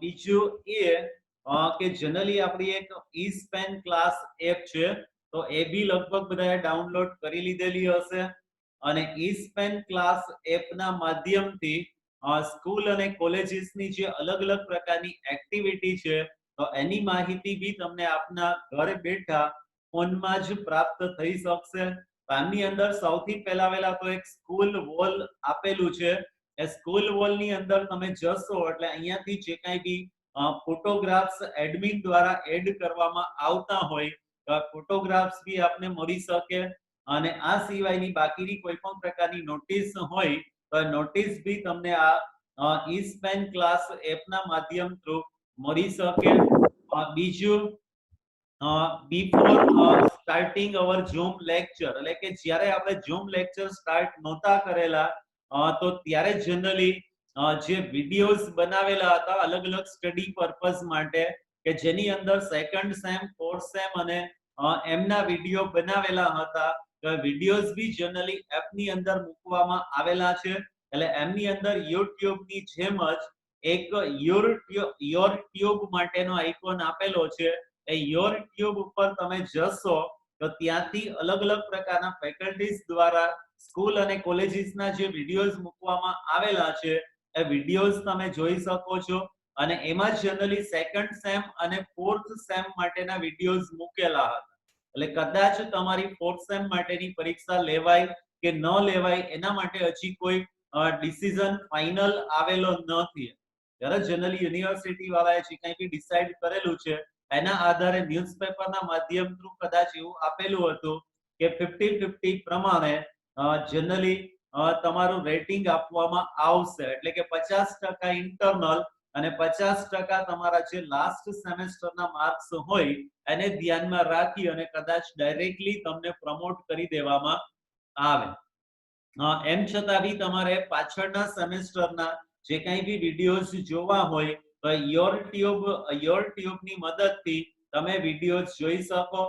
બીજું એ કે જનરલી આપણી એક ઈ-સ્પેન ક્લાસ એપ છે, તો એ બી લગભગ બધાએ ડાઉનલોડ કરી લીધેલી હશે. અને ઈ-સ્પેન ક્લાસ એપના માધ્યમથી સ્કૂલ અને કોલેજીસની જે અલગ-અલગ પ્રકારની એક્ટિવિટી છે, તો એની માહિતી બી તમને આપના ઘરે બેઠા ફોનમાં જ પ્રાપ્ત થઈ શકશે. તો આની અંદર સૌથી પહેલા તો એક સ્કૂલ વોલ આપેલું છે. એ સ્કૂલ વોલની અંદર તમે જશો એટલે અહીંયાથી જે કાંઈ બી ફોટોગ્રાફ્સ એડમિન દ્વારા એડ કરવામાં આવતા હોય તો ફોટોગ્રાફ્સ બી આપને મળી શકે. અને આ સિવાયની બાકીની કોઈ પણ પ્રકારની નોટિસ હોય તો નોટિસ બી તમને આ ઈ-સ્પેન ક્લાસ એપના માધ્યમ થ્રુ મળી શકે. બીજું બિફોર સ્ટાર્ટિંગ અવર ઝૂમ લેક્ચર, એટલે કે જ્યારે આપણે ઝૂમ લેક્ચર સ્ટાર્ટ નહોતા કરેલા તો ત્યારે જનરલી જે વિડિયોઝ બનાવેલા હતા અલગ અલગ સ્ટડી પર્પઝ માટે, કે જેની અંદર સેકન્ડ સેમ, ફોર્થ સેમ અને એમના વિડિયો બનાવેલા હતા. તો વિડિયોઝ બી જનરલી એપની અંદર મૂકવામાં આવેલા છે. એટલે એમની અંદર યુટ્યુબની જેમ જ એક યોર ટ્યુબ માટેનો આઇકોન આપેલો છે. એ યોર ટ્યુબ ઉપર તમે જશો તો ત્યાંથી અલગ અલગ પ્રકારના ફેકલ્ટીઝ દ્વારા સ્કૂલ અને કોલેજીસના જે વિડિયોઝ મૂકવામાં આવેલા છે એ વિડિયોઝ તમે જોઈ શકો છો. અને એમાં જનરલી સેકન્ડ સેમ અને ફોર્થ સેમ માટેના વિડિયોઝ મૂકેલા હતા. એટલે કદાચ તમારી ફોર્થ સેમ માટેની પરીક્ષા લેવાય કે ન લેવાય એના માટે હજી કોઈ ડિસિઝન ફાઇનલ આવેલો નથી. જ્યારે જનરલી યુનિવર્સિટી વાળાએ જે કંઈ બી ડિસાઈડ કરેલું છે એના આધારે ન્યૂઝપેપરના માધ્યમ થ્રુ કદાચ એવું આપેલું હતું કે 50-50 પ્રમાણે જનરલી તમારું રેટિંગ આપવામાં આવશે. એટલે કે 50% ઇન્ટરનલ અને 50% તમારા જે લાસ્ટ સેમેસ્ટરના માર્ક્સ હોય એને ધ્યાનમાં રાખી અને કદાચ ડાયરેક્ટલી તમને પ્રમોટ કરી દેવામાં આવે. એમ છતાં બી તમારે પાછળના સેમેસ્ટરના જે કંઈ બી વિડિયોઝ જોવા હોય તો યોર ટ્યુબની મદદથી તમે વિડિયોઝ જોઈ શકો.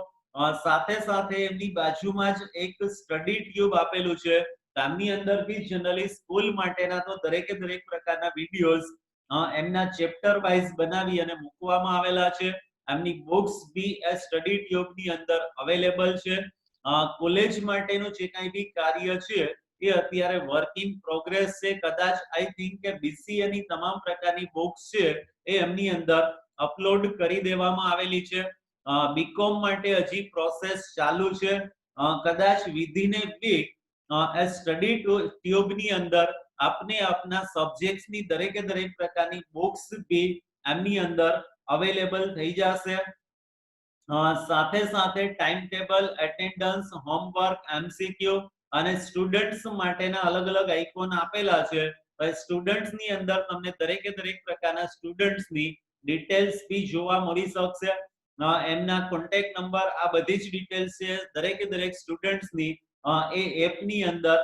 સાથે સાથે એમની બાજુમાં જ એક સ્ટડી ટ્યુબ આપેલું છે. આમની અંદર બી જનરલી સ્કૂલ માટેના તો દરેકે દરેક પ્રકારના વિડિયોઝ એમના ચેપ્ટર વાઇઝ બનાવી અને મૂકવામાં આવેલા છે. એમની બુક્સ બી એ સ્ટડી ટ્યુબની અંદર અવેલેબલ છે. કોલેજ માટેનું જે કાંઈ બી કાર્ય છે એ અત્યારે વર્ક ઇન પ્રોગ્રેસ છે. કદાચ આઈ થિંક કે બીસીએ ની તમામ પ્રકારની બુક્સ છે એ એમની અંદર અપલોડ કરી દેવામાં આવેલી છે. બીકોમ માટે હજી પ્રોસેસ ચાલુ છે. કદાચ વિધિન એ વીક એ સ્ટડી ટ્યુબની અંદર આપને આપના સબ્જેક્ટ્સની દરેકે દરેક પ્રકારની બુક્સ બી એમની અંદર અવેલેબલ થઈ જશે. સાથે સાથે time table, attendance, homework, MCQ અને સ્ટુડન્ટ્સ માટેના અલગ અલગ આઇકોન આપેલા છે. સ્ટુડન્ટ્સની અંદર તમને દરેકે દરેક પ્રકારના સ્ટુડન્ટ્સની ડિટેલ્સ બી જોવા મળી શકશે. એમના કોન્ટેક્ટ નંબર, આ બધી જ ડિટેલ્સ છે દરેકે દરેક સ્ટુડન્ટ્સની એ એપની અંદર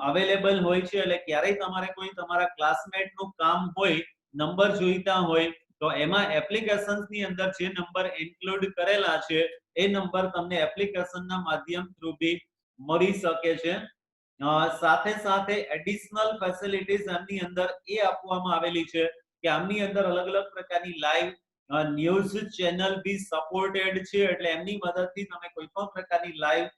અવેલેબલ હોય છે. એટલે ક્યારેય તમારે કોઈ તમારા ક્લાસમેટનું કામ હોય, નંબર જોઈતા હોય તો એમાં એપ્લિકેશન્સની અંદર જે નંબર ઇન્ક્લુડ કરેલા છે એ નંબર તમને એપ્લિકેશનના માધ્યમ થ્રુ બી મળી શકે છે. સાથે સાથે એડિશનલ ફેસિલિટીઝ આમની અંદર એ આપવામાં આવેલી છે કે આમની અંદર અલગ અલગ પ્રકારની લાઈવ ન્યૂઝ ચેનલ બી સપોર્ટેડ છે. એટલે એમની મદદથી તમે કોઈ પણ પ્રકારની લાઈવ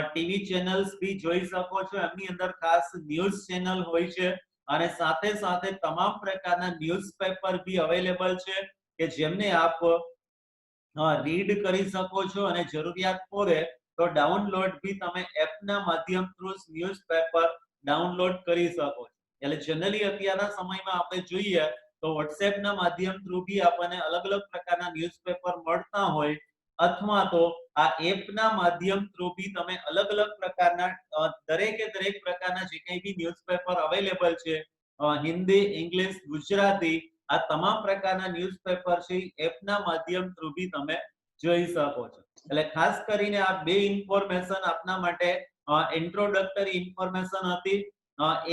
ટીવી ચેનલ્સ બી જોઈ શકો છો. એમની અંદર ખાસ ન્યૂઝ ચેનલ હોય છે અને સાથે સાથે તમામ પ્રકારના ન્યૂઝપેપર બી અવેલેબલ છે કે જેમને આપ રીડ કરી શકો છો અને જરૂરિયાત પડે તો ડાઉનલોડ બી તમે એપના માધ્યમ થ્રુ ન્યૂઝપેપર ડાઉનલોડ કરી શકો છો. એટલે જનરલી અત્યારના સમયમાં આપણે જોઈએ તો WhatsAppના માધ્યમ થ્રુ બી આપણને અલગ અલગ પ્રકારના ન્યૂઝપેપર મળતા હોય, અથવા તો આ એપના માધ્યમ થ્રુ બી તમે અલગ અલગ પ્રકારના દરેકે દરેક પ્રકારના જે કંઈ બી ન્યૂઝપેપર અવેલેબલ છે, હિન્દી, ઇંગ્લિશ, ગુજરાતી, આ તમામ પ્રકારના ન્યૂઝપેપર છે એપના માધ્યમ થ્રુ બી તમે જોઈ શકો છો. એટલે ખાસ કરીને આ બે ઇન્ફોર્મેશન આપના માટે ઇન્ટ્રોડક્ટરી ઇન્ફોર્મેશન હતી.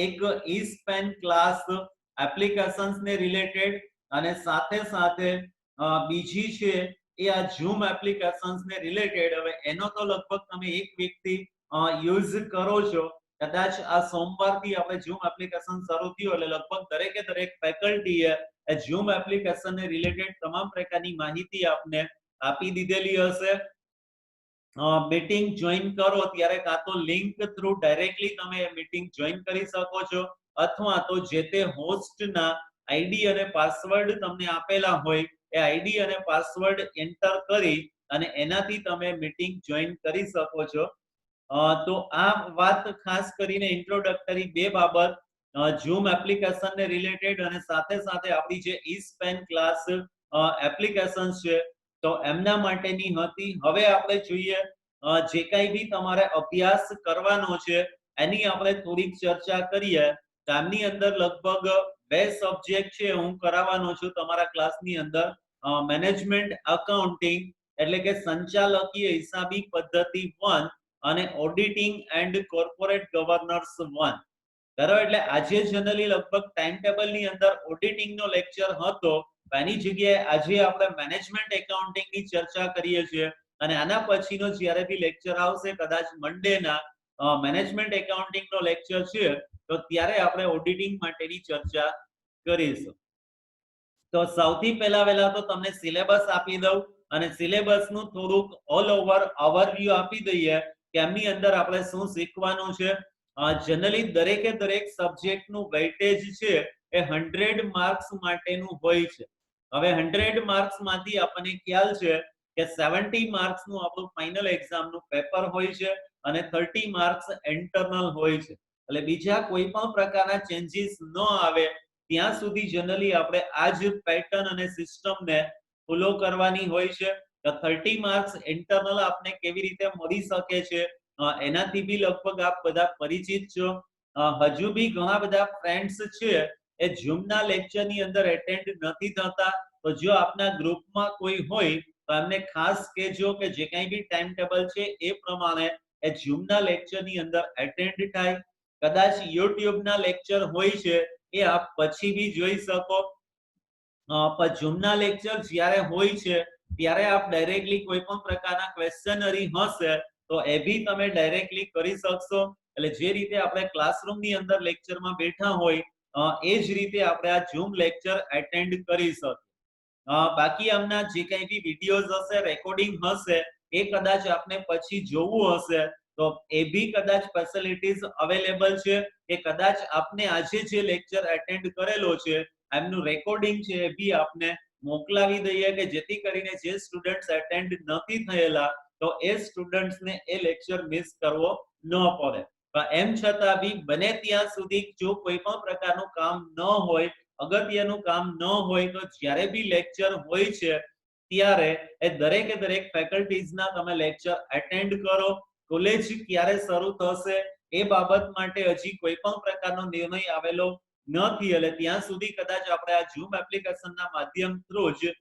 એક ઈ-સ્પેન ક્લાસ એપ્લિકેશન્સ ને રિલેટેડ અને સાથે સાથે બીજી છે એ આ ઝૂમ એપ્લિકેશન્સ ને રિલેટેડ. હવે એનો તો લગભગ તમે એક વીકથી યુઝ કરો છો. કદાચ આ સોમવારથી આપણે ઝૂમ એપ્લિકેશન શરૂ થયું એટલે લગભગ દરેકે દરેક ફેકલ્ટીએ એ ઝૂમ એપ્લિકેશન ને રિલેટેડ તમામ પ્રકારની માહિતી આપને આપી દીધેલી હશે. મીટિંગ જોઈન કરો ત્યારે કાં તો લિંક થ્રુ ડાયરેક્ટલી તમે મીટિંગ જોઈન કરી શકો છો, અથવા તો જે તે હોસ્ટના આઈડી અને પાસવર્ડ તમને આપેલા હોય એ આઈડી અને પાસવર્ડ એન્ટર કરી અને એનાથી તમે મીટિંગ જોઈન કરી શકો છો. તો આ વાત ખાસ કરીને ઇન્ટ્રોડક્ટરી બે બાબત ઝૂમ એપ્લિકેશન ને રિલેટેડ અને સાથે સાથે આપણી જે ઈ-સ્પેન ક્લાસ એપ્લિકેશન છે તો એમના માટેની હતી. હવે આપણે જોઈએ જે કંઈ બી તમારે અભ્યાસ કરવાનો છે એની આપણે થોડીક ચર્ચા કરીએ. તો આમની અંદર લગભગ બે સબ્જેક્ટ છે હું કરાવવાનો છું તમારા ક્લાસની અંદર. મેનેજમેન્ટ એકાઉન્ટિંગ એટલે કે સંચાલકીય હિસાબી પદ્ધતિ 1 અને ઓડિટિંગ એન્ડ કોર્પોરેટ ગવર્નન્સ 1. બરાબર, એટલે આજે જનરલી લગભગ ટાઈમ ટેબલ ની અંદર ઓડિટિંગ નો લેક્ચર હતો, એની જગ્યાએ આજે આપણે મેનેજમેન્ટ એકાઉન્ટિંગ ની ચર્ચા કરીએ છીએ. અને આના પછીનો જ્યારે બી લેક્ચર આવશે કદાચ મંડે ના મેનેજમેન્ટ એકાઉન્ટિંગ નો લેક્ચર છે તો ત્યારે આપણે ઓડિટિંગ માટેની ચર્ચા કરીશું. તો સૌથી પહેલા તો તમને સિલેબસ આપી દઉં અને સિલેબસ નું થોડુંક ઓલ ઓવર ઓવરવ્યુ આપી દઈએ કે એમની અંદર આપણે શું શીખવાનું છે. જનરલી દરેક સબ્જેક્ટ નું વેઇટેજ છે એ 100 માર્ક્સ માટેનું હોય છે. હવે 100 માર્ક્સ માંથી આપણને ખ્યાલ છે કે 70 માર્ક્સ નું આપણું ફાઇનલ એક્ઝામ નું પેપર હોય છે અને 30 માર્ક્સ ઇન્ટરનલ હોય છે. એટલે બીજા કોઈ પણ પ્રકારના ચેન્જીસ ન આવે ત્યાં સુધી જનરલી આપણે આ જ પેટર્ન અને સિસ્ટમને ફોલો કરવાની હોય છે. તો 30 માર્ક્સ ઇન્ટરનલ આપને કેવી રીતે મળી શકે છે એનાથી બી લગભગ આપ બધા પરિચિત છો. હજુ બી ઘણા બધા ફ્રેન્ડ્સ છે એ ઝૂમના લેક્ચરની અંદર એટેન્ડ નથી થતા, તો જો આપના ગ્રુપમાં કોઈ હોય તો એમને ખાસ કહેજો કે જે કંઈ બી ટાઈમ ટેબલ છે એ પ્રમાણે એ ઝૂમના લેક્ચરની અંદર એટેન્ડ થાય. કદાચ યુટ્યુબના લેક્ચર હોય છે એ આપ પછી બી જોઈ શકો. પણ ઝૂમના લેક્ચર જ્યારે હોય છે ત્યારે આપ ડાયરેક્ટલી કોઈ પણ પ્રકારના ક્વેશ્ચનરી હશે તો એ બી તમે ડાયરેક્ટલી કરી શકશો. એટલે જે રીતે આપણે ક્લાસરૂમની અંદર લેક્ચરમાં બેઠા હોય એ જ રીતે આપણે આ ઝૂમ લેક્ચર એટેન્ડ કરી શકીએ. બાકી આમના જે કંઈ બી વિડીયોઝ હશે, રેકોર્ડિંગ હશે એ કદાચ આપને પછી જોવું હશે તો એ બી કદાચ ફેસિલિટીઝ અવેલેબલ છે કે કદાચ આપને આજે જે લેક્ચર એટેન્ડ કરેલો છે એમનું રેકોર્ડિંગ છે એ બી આપને મોકલાવી દઈએ કે જેથી કરીને જે સ્ટુડન્ટ્સ એટેન્ડ નથી થયેલા તો એ સ્ટુડન્ટ્સને એ લેક્ચર મિસ કરવો ન પડે. પણ એમ છતાં બી બને ત્યાં સુધી જો કોઈ પણ પ્રકારનું કામ ન હોય, અગત્યનું કામ ન હોય તો જ્યારે બી લેક્ચર હોય છે ત્યારે એ દરેક ફેકલ્ટીઝના તમે લેક્ચર એટેન્ડ કરો. કોલેજ ક્યારે શરૂ થશે એ બાબત માટે હજી કોઈ પણ પ્રકારનો નિર્ણય આવેલો નથી, એટલે ત્યાં સુધી કદાચ આપણે આ ઝૂમ એપ્લિકેશનના માધ્યમ થ્રુ જ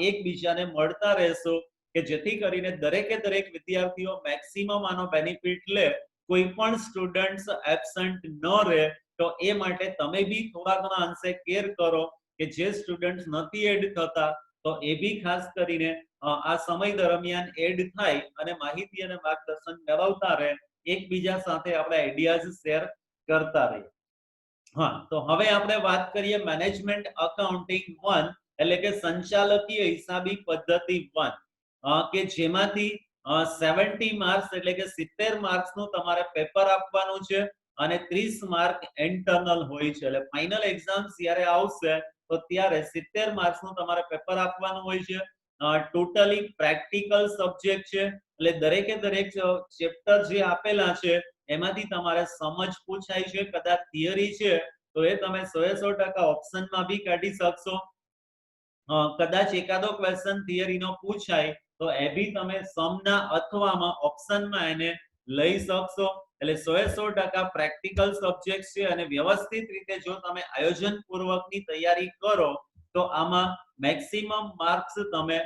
એકબીજાને મળતા રહેશું કે જેથી કરીને દરેક વિદ્યાર્થીઓ મેક્સિમમ આનો બેનિફિટ લે, કોઈ પણ સ્ટુડન્ટ્સ એબ્સન્ટ ન રહે. તો એ માટે તમે બી થોડા ઘણા અંશે કેર કરો કે જે સ્ટુડન્ટ્સ નથી એડ થતા તો એ બી ખાસ કરીને આ સમય દરમિયાન એડ થાય અને માહિતી અને માર્ગદર્શન મેળવતા રહે, એકબીજા સાથે આપણે આઈડિયાઝ શેર કરતા રહીએ. હા, તો હવે આપણે વાત કરીએ મેનેજમેન્ટ એકાઉન્ટિંગ 1 એટલે કે સંચાલકીય હિસાબી પદ્ધતિ 1 કે જેમાંથી 70 માર્ક્સ એટલે કે 70 માર્ક્સ નું તમારે પેપર આપવાનું છે અને 30 માર્ક ઇન્ટરનલ હોય છે. એટલે ફાઇનલ એક્ઝામ્સ જ્યારે આવશે તો ત્યારે 70 માર્ક્સ નું તમારે પેપર આપવાનું હોય છે. ટોટલી પ્રેક્ટિકલ સબ્જેક્ટ છે એટલે દરેક ચેપ્ટર જે આપેલા છે એમાંથી તમારે સમજ પૂછાય છે. કદાચ થિયરી છે તો એ તમે 100% ઓપ્શનમાં બી કાઢી શકશો. કદાચ એકાદો ક્વેશ્ચન થિયરીનો પૂછાય તો એ બી તમે સમના અથવામાં ઓપ્શનમાં એને લઈ શકશો. એટલે 100% પ્રેક્ટિકલ સબ્જેક્ટ છે અને વ્યવસ્થિત રીતે જો તમે આયોજન પૂર્વકની તૈયારી કરો તો આમાં મેક્સિમમ માર્ક્સ તમે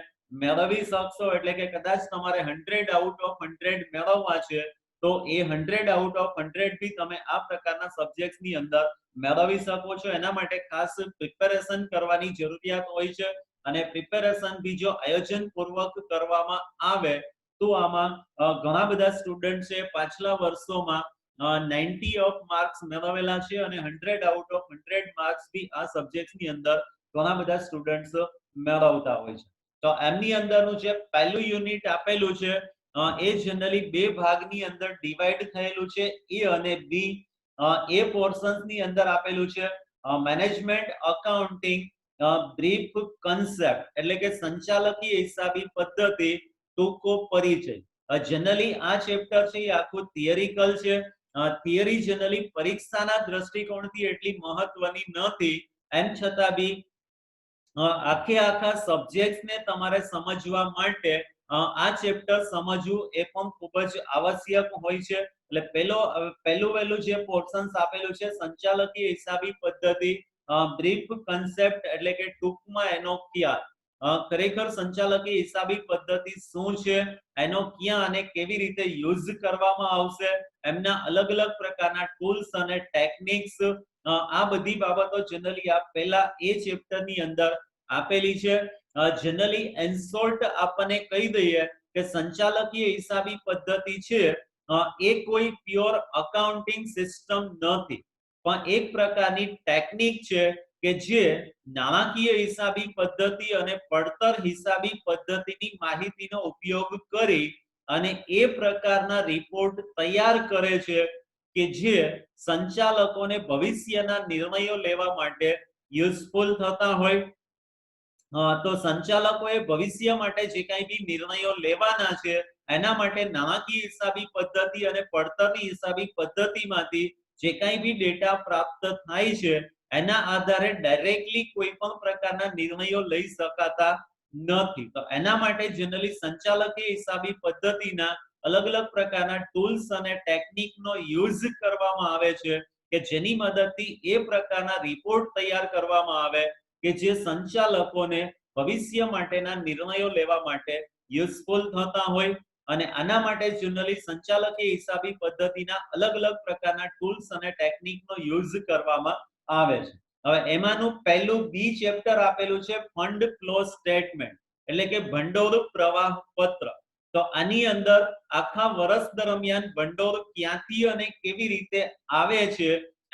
મેળવી શકશો. એટલે કે કદાચ તમારે 100 આઉટ ઓફ 100 મેળવવા છે તો એ 100 આઉટ ઓફ 100 બી તમે આ પ્રકારના સબ્જેક્ટ્સની અંદર મેળવી શકો છો. એના માટે ખાસ પ્રિપેરેશન કરવાની જરૂરિયાત હોય છે અને પ્રિપેરેશન બી જો આયોજન પૂર્વક કરવામાં આવે તો આમાં ઘણા બધા સ્ટુડન્ટ છે પાછલા વર્ષોમાં 90 ઓફ માર્ક્સ મેળવેલા છે અને 100 આઉટ ઓફ 100 માર્ક્સ બી આ સબ્જેક્ટ્સની અંદર ઘણા બધા સ્ટુડન્ટ્સ મેળવતા હોય છે. તો એમની અંદરનું જે પહેલું યુનિટ આપેલું છે એ જનરલી બે ભાગની અંદર ડિવાઈડ થયેલું છે, એ અને બી. એ પોર્શન્સ ની અંદર આપેલું છે મેનેજમેન્ટ અકાઉન્ટિંગ બ્રીફ કન્સેપ્ટ, એટલે કે સંચાલકીય હિસાબી પદ્ધતિ ટૂંકો પરિચય. જનરલી આ ચેપ્ટર છે એ આખું થિયરિકલ છે. થિયરી જનરલી પરીક્ષાના દ્રષ્ટિકોણથી એટલી મહત્વની નથી, એમ છતાં બી આખે આખા સબ્જેક્ટ્સને તમારે સમજવા માટે આ ચેપ્ટર સમજવું એ પણ ખૂબ જ આવશ્યક હોય છે. એટલે પહેલું વહેલું જે પોર્શન્સ આપેલું છે સંચાલકીય હિસાબી પદ્ધતિ બ્રીફ કન્સેપ્ટ, એટલે કે ટૂંકમાં એનો ખ્યાલ. ખરેખર સંચાલકીય હિસાબી પદ્ધતિ શું છે, એનો ક્યાં અને કેવી રીતે યુઝ કરવામાં આવશે, એમના અલગ અલગ પ્રકારના ટૂલ્સ અને ટેકનિક્સ, આ બધી બાબતો જનરલી આ પહેલા એ ચેપ્ટરની અંદર આપેલી છે. જનરલી એન્સોલ્ટ આપણને કહી દઈએ કે સંચાલકીય હિસાબી પદ્ધતિ છે એ કોઈ પ્યોર અકાઉન્ટિંગ સિસ્ટમ નથી, પણ એક પ્રકારની ટેકનિક છે કે જે નાણાકીય હિસાબી પદ્ધતિ અને પડતર હિસાબી પદ્ધતિની માહિતીનો ઉપયોગ કરી અને એ પ્રકારના રિપોર્ટ તૈયાર કરે છે કે જે સંચાલકોને ભવિષ્યના નિર્ણયો લેવા માટે યુઝફુલ થતા હોય. તો સંચાલકોએ ભવિષ્ય માટે જે કાંઈ બી નિર્ણયો લેવાના છે એના માટે નાણાકીય હિસાબી પદ્ધતિ અને પડતરની હિસાબી પદ્ધતિમાંથી જે કાંઈ બી ડેટા પ્રાપ્ત થાય છે એના આધારે ડાયરેક્ટલી કોઈ પણ પ્રકારના નિર્ણયો લઈ શકાતા નથી. તો એના માટે જનરલી સંચાલકીય હિસાબી પદ્ધતિના અલગ અલગ પ્રકારના ટૂલ્સ અને ટેકનિકનો યુઝ કરવામાં આવે છે કે જેની મદદથી એ પ્રકારના રિપોર્ટ તૈયાર કરવામાં આવે કે જે સંચાલકોને ભવિષ્ય માટેના નિર્ણયો લેવા માટે યુઝફુલ થતા હોય. અને આના માટે જનરલી સંચાલકીય હિસાબી પદ્ધતિના અલગ અલગ પ્રકારના ટૂલ્સ અને ટેકનિકનો યુઝ કરવામાં આવે છે. હવે એમાંનું પહેલું બી ચેપ્ટર આપેલું છે ફંડ ફ્લો સ્ટેટમેન્ટ, એટલે કે ભંડોળ પ્રવાહ પત્ર. તો આની અંદર આખા વર્ષ દરમિયાન ભંડોળ ક્યાંથી અને કેવી રીતે આવે છે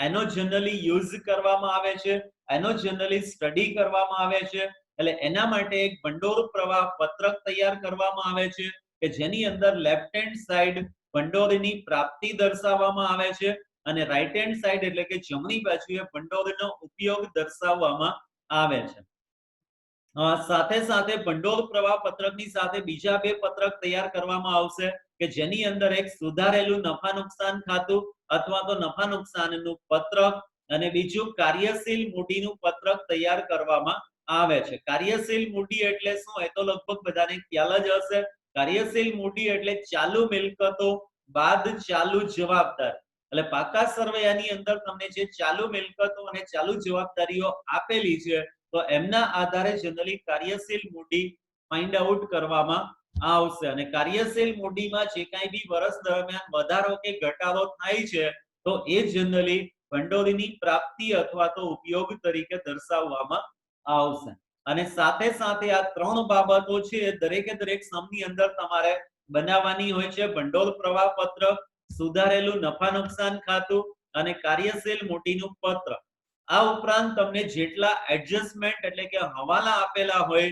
એનો જનરલી યુઝ કરવામાં આવે છે, એનો જનરલી સ્ટડી કરવામાં આવે છે. એટલે એના માટે એક ભંડોળ પ્રવાહ પત્રક તૈયાર કરવામાં આવે છે કે જેની અંદર લેફ્ટ હેન્ડ સાઈડ ભંડોળની પ્રાપ્તિ દર્શાવવામાં આવે છે અને રાઈટ હેન્ડ સાઈડ એટલે કે જમણી બાજુએ ભંડોળનો ઉપયોગ દર્શાવવામાં આવે છે. સાથે સાથે ભંડોળ પ્રવાહ પત્રકની સાથે બીજા બે પત્રક તૈયાર કરવામાં આવશે કે જેની અંદર એક સુધારેલું નફા નુકસાન ખાતું અથવા તો નફા નુકસાનનું પત્રક અને બીજું કાર્યશીલ મૂડીનું પત્રક તૈયાર કરવામાં આવે છે. કાર્યશીલ મૂડી એટલે શું એ તો લગભગ બધાને ખ્યાલ જ હશે. કાર્યશીલ મૂડી એટલે ચાલુ મિલકતો બાદ ચાલુ જવાબદારી. એટલે પાકા સરવૈયાની અંદર તમને જે ચાલુ મિલકતો અને ચાલુ જવાબદારીઓ આપેલી છે તો એમના આધારે જનરલી કાર્યશીલ મૂડી ફાઇન્ડ આઉટ કરવામાં આવશે અને કાર્યશીલ મૂડીમાં જે કાંઈ બી વર્ષ દરમિયાન વધારો કે ઘટાડો થાય છે તો એ જનરલી ભંડોળની પ્રાપ્તિ અથવા તો ઉપયોગ તરીકે દર્શાવવામાં આવશે. અને સાથે સાથે આ ત્રણ બાબતો છે દરેકે દરેક સમની અંદર તમારે બનાવવાની હોય છે: ભંડોળ પ્રવાહ પત્રક, સુધારેલું નફા નુકસાન ખાતું અને કાર્યશીલ મૂડીનું પત્રક. આ ઉપરાંત તમને જેટલા એડજસ્ટમેન્ટ એટલે કે હવાલા આપેલા હોય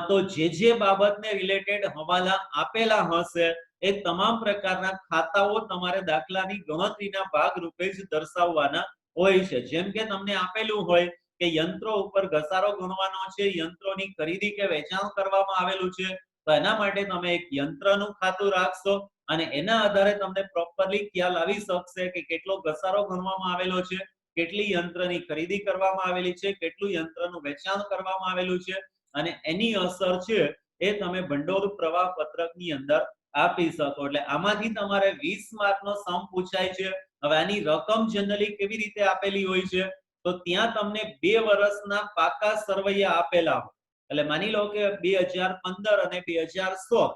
તો જે બાબતને રિલેટેડ હવાલા આપેલા હશે એ તમામ પ્રકારના ખાતાઓ તમારે દાખલાની ગણતરીના ભાગ રૂપે જ દર્શાવવાના હોય છે. જેમ કે તમને આપેલું હોય કે યંત્રો ઉપર ઘસારો ગણવાનો છે, યંત્રોની ખરીદી કે વેચાણ કરવામાં આવેલું છે તો એના માટે તમે એક યંત્રનું ખાતું રાખશો અને એના આધારે તમને પ્રોપરલી ખ્યાલ આવી શકશે કે કેટલો ઘસારો ગણવામાં આવેલો છે, કેટલી યંત્રની ખરીદી કરવામાં આવેલી છે, કેટલું યંત્રનું વેચાણ કરવામાં આવેલું છે અને એની અસર છે એ તમે ભંડોળ પ્રવાહ પત્રકની અંદર આપી શકો. એટલે આમાંથી તમારે 20 માર્કનો સમ પૂછાય છે. હવે આની રકમ જનરલી કેવી રીતે આપેલી હોય છે તો ત્યાં તમને 2 વર્ષના પાકા સરવૈયા આપેલા હોય. એટલે માની લો કે 2015 અને 2016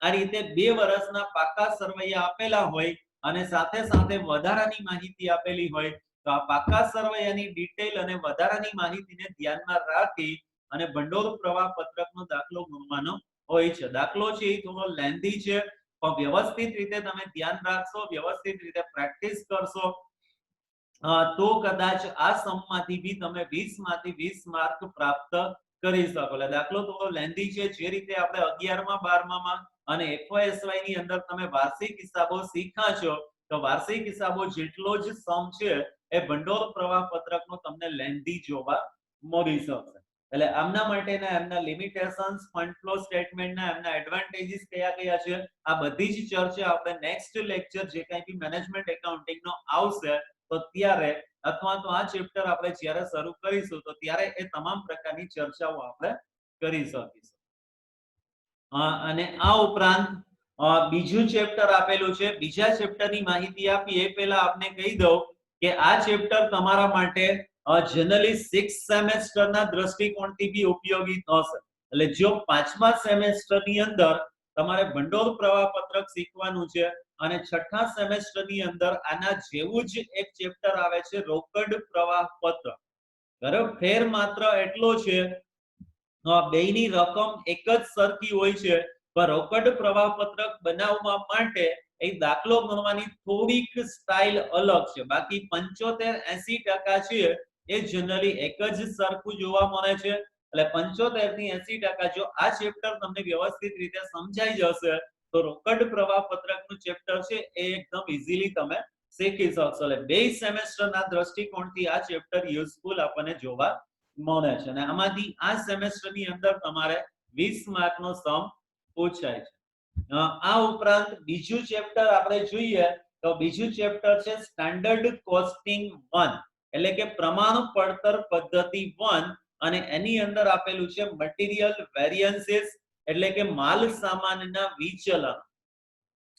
આ રીતે 2 વર્ષના પાકા સરવૈયા આપેલા હોય અને સાથે સાથે વધારાની માહિતી આપેલી હોય. તો આ પાકા સરવૈયાની ડિટેલ અને વધારાની માહિતીને ધ્યાનમાં રાખી અને ભંડોળ પ્રવાહ પત્રકનો દાખલો ગણવાનો હોય છે. દાખલો છે એ થોડો લેન્ધી છે પણ વ્યવસ્થિત રીતે તમે ધ્યાન રાખશો, વ્યવસ્થિત રીતે પ્રેક્ટિસ કરશો તો કદાચ આ સમમાંથી બી તમે 20 માંથી 20 માર્ક પ્રાપ્ત કરી શકો. એટલે દાખલો થોડો લેન્ધી છે. જે રીતે આપણે 11મા 12મા અને FYSY ની અંદર તમે વાર્ષિક હિસાબો શીખ્યા છો, તો વાર્ષિક હિસાબો જેટલો જ સમ છે એ ભંડોળ પ્રવાહ પત્રકનો તમને લેન્ધી જોવા મળી શકશે. એટલે આમના માટેના એમના લિમિટેશન્સ, ફંડ ફ્લો સ્ટેટમેન્ટના એમના એડવાન્ટેજીસ કયા કયા છે, આ બધી જ ચર્ચા આપણે નેક્સ્ટ લેક્ચર જે કંઈ બી મેનેજમેન્ટ એકાઉન્ટિંગનો આવશે તો ત્યારે, અથવા તો આ ચેપ્ટર આપણે જ્યારે શરૂ કરીશું તો ત્યારે એ તમામ પ્રકારની ચર્ચાઓ આપણે કરી શકીશું. અને આ ઉપરાંત બીજું ચેપ્ટર આપેલું છે. બીજા ચેપ્ટરની માહિતી આપી એ પહેલા આપને કહી દઉં કે આ ચેપ્ટર તમારા માટે જનરલી 6th સેમેસ્ટરના દ્રષ્ટિકોણથી બી ઉપયોગી થશે. એટલે જો 5મા સેમેસ્ટરની અંદર તમારે ભંડોળ પ્રવાહ પત્રક શીખવાનું છે અને 6થા સેમેસ્ટરની અંદર આના જેવું જ એક ચેપ્ટર આવે છે રોકડ પ્રવાહ પત્રક. બરાબર, ફેર માત્ર એટલો છે બેયની રકમ એક જ સરખી હોય છે, પણ રોકડ પ્રવાહ પત્રક બનાવવા માટે એક દાખલો ગણવાની થોડીક સ્ટાઇલ અલગ છે. બાકી 75-80% છે એ જનરલી એક જ સરખું જોવા મળે છે. એટલે 75 થી 80% જો આ ચેપ્ટર તમને વ્યવસ્થિત રીતે સમજાઈ જશે તો રોકડ પ્રવાહ પત્રકનું ચેપ્ટર છે એ એકદમ ઈઝીલી તમે શીખી શકશો. એટલે બે સેમેસ્ટરના દ્રષ્ટિકોણથી આ ચેપ્ટર યુઝફુલ આપણને જોવા મળે છે. અને આમાંથી આ સેમેસ્ટરની અંદર તમારે 20 માર્કનો સમ પૂછાય છે. આ ઉપરાંત બીજું ચેપ્ટર આપણે જોઈએ તો બીજું ચેપ્ટર છે સ્ટાન્ડર્ડ કોસ્ટિંગ 1, એટલે કે પ્રમાણ પડતર પદ્ધતિ 1, અને એની અંદર આપેલું છે મટીરીયલ વેરિયન્સીસ, એટલે કે માલ સામાનના વિચલન.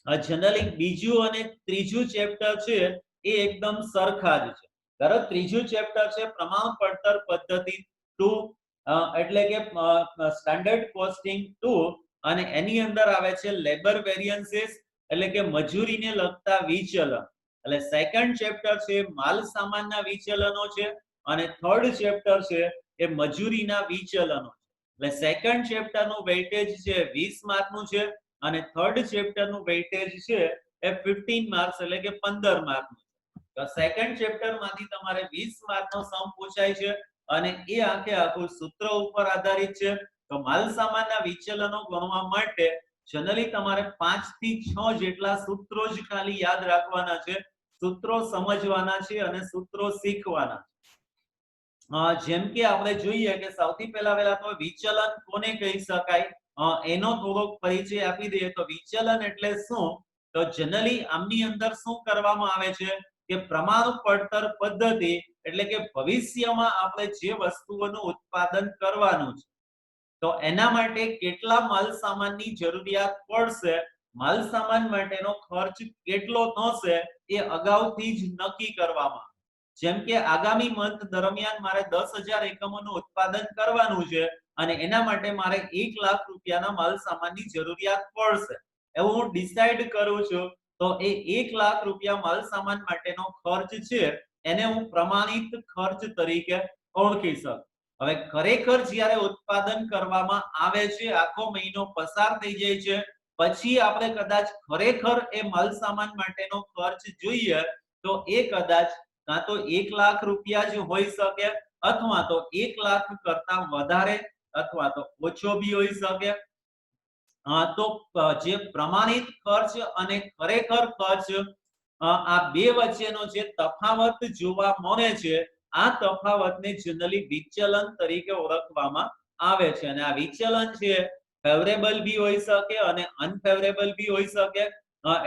જનરલી બીજું અને ત્રીજું ચેપ્ટર છે એ એકદમ સરખા જ છે. બરાબર, ત્રીજું ચેપ્ટર છે પ્રમાણ પડતર પદ્ધતિ 2, એટલે કે સ્ટાન્ડર્ડ કોસ્ટિંગ 2, અને એની અંદર આવે છે લેબર વેરિયન્સીસ, એટલે કે મજૂરીને લગતા વિચલન. એટલે સેકન્ડ ચેપ્ટર છે માલ સામાનના વિચલનો છે, અને થર્ડ ચેપ્ટર છે એ મજૂરીના વિચલનો છે. એટલે સેકન્ડ ચેપ્ટરનું વેઇટેજ છે 20 માર્કનું છે, અને થર્ડ ચેપ્ટરનું વેઇટેજ છે એ 15 માર્ક્સ, એટલે કે 15 માર્કનું છે. તો સેકન્ડ ચેપ્ટરમાંથી તમારે 20 માર્કનો સમ પૂછાય છે, અને એ આખું સૂત્ર ઉપર આધારિત છે. તો માલ સામાનના વિચલનો ગણવા માટે જનરલી તમારે 5 થી 6 જેટલા સૂત્રો જ ખાલી યાદ રાખવાના છે, સૂત્રો સમજવાના છે અને સૂત્રો શીખવાના છે. જેમ કે આપણે જોઈએ કે સૌથી પહેલા તો વિચલન કોને કહી શકાય, એનો થોડોક પરિચય આપી દઈએ. તો વિચલન એટલે શું? તો જનરલી આમની અંદર શું કરવામાં આવે છે કે પ્રમાણ પડતર પદ્ધતિ, એટલે કે ભવિષ્યમાં આપણે જે વસ્તુઓનું ઉત્પાદન કરવાનું છે તો એના માટે કેટલા માલ સામાનની જરૂરિયાત પડશે, માલ સામાન માટેનો ખર્ચ કેટલો થશે એ અગાઉથી જ નક્કી કરવામાં. જેમ કે આગામી મંથ દરમિયાન મારે 10,000 એકમોનું ઉત્પાદન કરવાનું છે અને એના માટે મારે 1 લાખ રૂપિયાના માલ સામાનની જરૂરિયાત પડશે, એવું હું ડિસાઈડ કરું છું. તો એ 1 લાખ રૂપિયા માલ સામાન માટેનો ખર્ચ છે એને હું પ્રમાણિત ખર્ચ તરીકે ઓળખી શકું. હવે ખરેખર જ્યારે ઉત્પાદન કરવામાં આવે છે, આખો મહિનો પસાર થઈ જાય છે, પછી આપણે કદાચ ખરેખર એ માલ સામાન માટેનો ખર્ચ જોઈએ તો એ કદાચ કાં તો 1 લાખ રૂપિયા જ હોઈ શકે, અથવા તો 1 લાખ કરતા વધારે અથવા તો ઓછો બી હોઈ શકે. તો જે પ્રમાણિત ખર્ચ અને ખરેખર ખર્ચ, આ બે વચ્ચેનો જે તફાવત જોવા મળે છે, આ તફાવતને જનરલી વિચલન તરીકે ઓળખવામાં આવે છે. અને આ વિચલન છે ફેવરેબલ બી હોઈ શકે અને અનફેવરેબલ બી હોઈ શકે,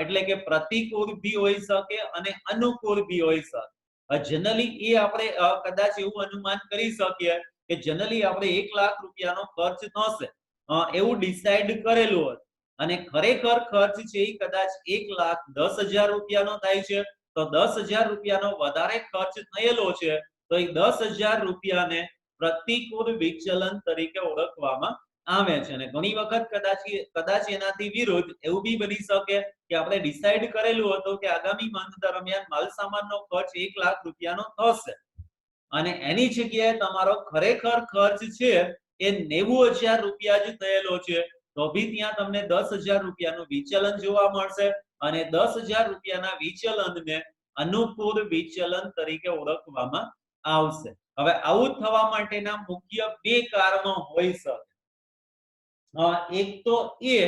એટલે કે પ્રતિકૂળ બી હોઈ શકે અને અનુકૂળ બી હોઈ શકે. જનરલી એ આપણે કદાચ એવું અનુમાન કરી શકીએ કે જનરલી આપણે 1 લાખ રૂપિયાનો ખર્ચ થશે એવું ડિસાઈડ કરેલું હોય, અને ખરેખર ખર્ચ છે એ કદાચ 1,10,000 રૂપિયાનો થાય છે, તો 10,000 રૂપિયાનો વધારે ખર્ચ થયેલો છે, તો એ 10,000 રૂપિયાને પ્રતિકૂળ વિચલન તરીકે ઓળખવામાં આવે છે. અને ઘણી વખત કદાચ એનાથી વિરુદ્ધ એવું બી બની શકે કે આપણે ડિસાઈડ કરેલું હતું કે આગામી મંથ દરમિયાન માલ સામાનનો ખર્ચ 1 લાખ રૂપિયાનો થશે, અને એની જગ્યાએ તમારો ખરેખર ખર્ચ છે એ 90,000 રૂપિયા જ થયેલો છે, તો બી ત્યાં તમને 10,000 રૂપિયાનું વિચલન જોવા મળશે. અને 10,000 રૂપિયાના વિચલનને અનુકૂળ વિચલન તરીકે ઓળખવામાં આવશે. હવે આવું થવા માટેના મુખ્ય બે કારણો હોઈ શકે. એક તો એ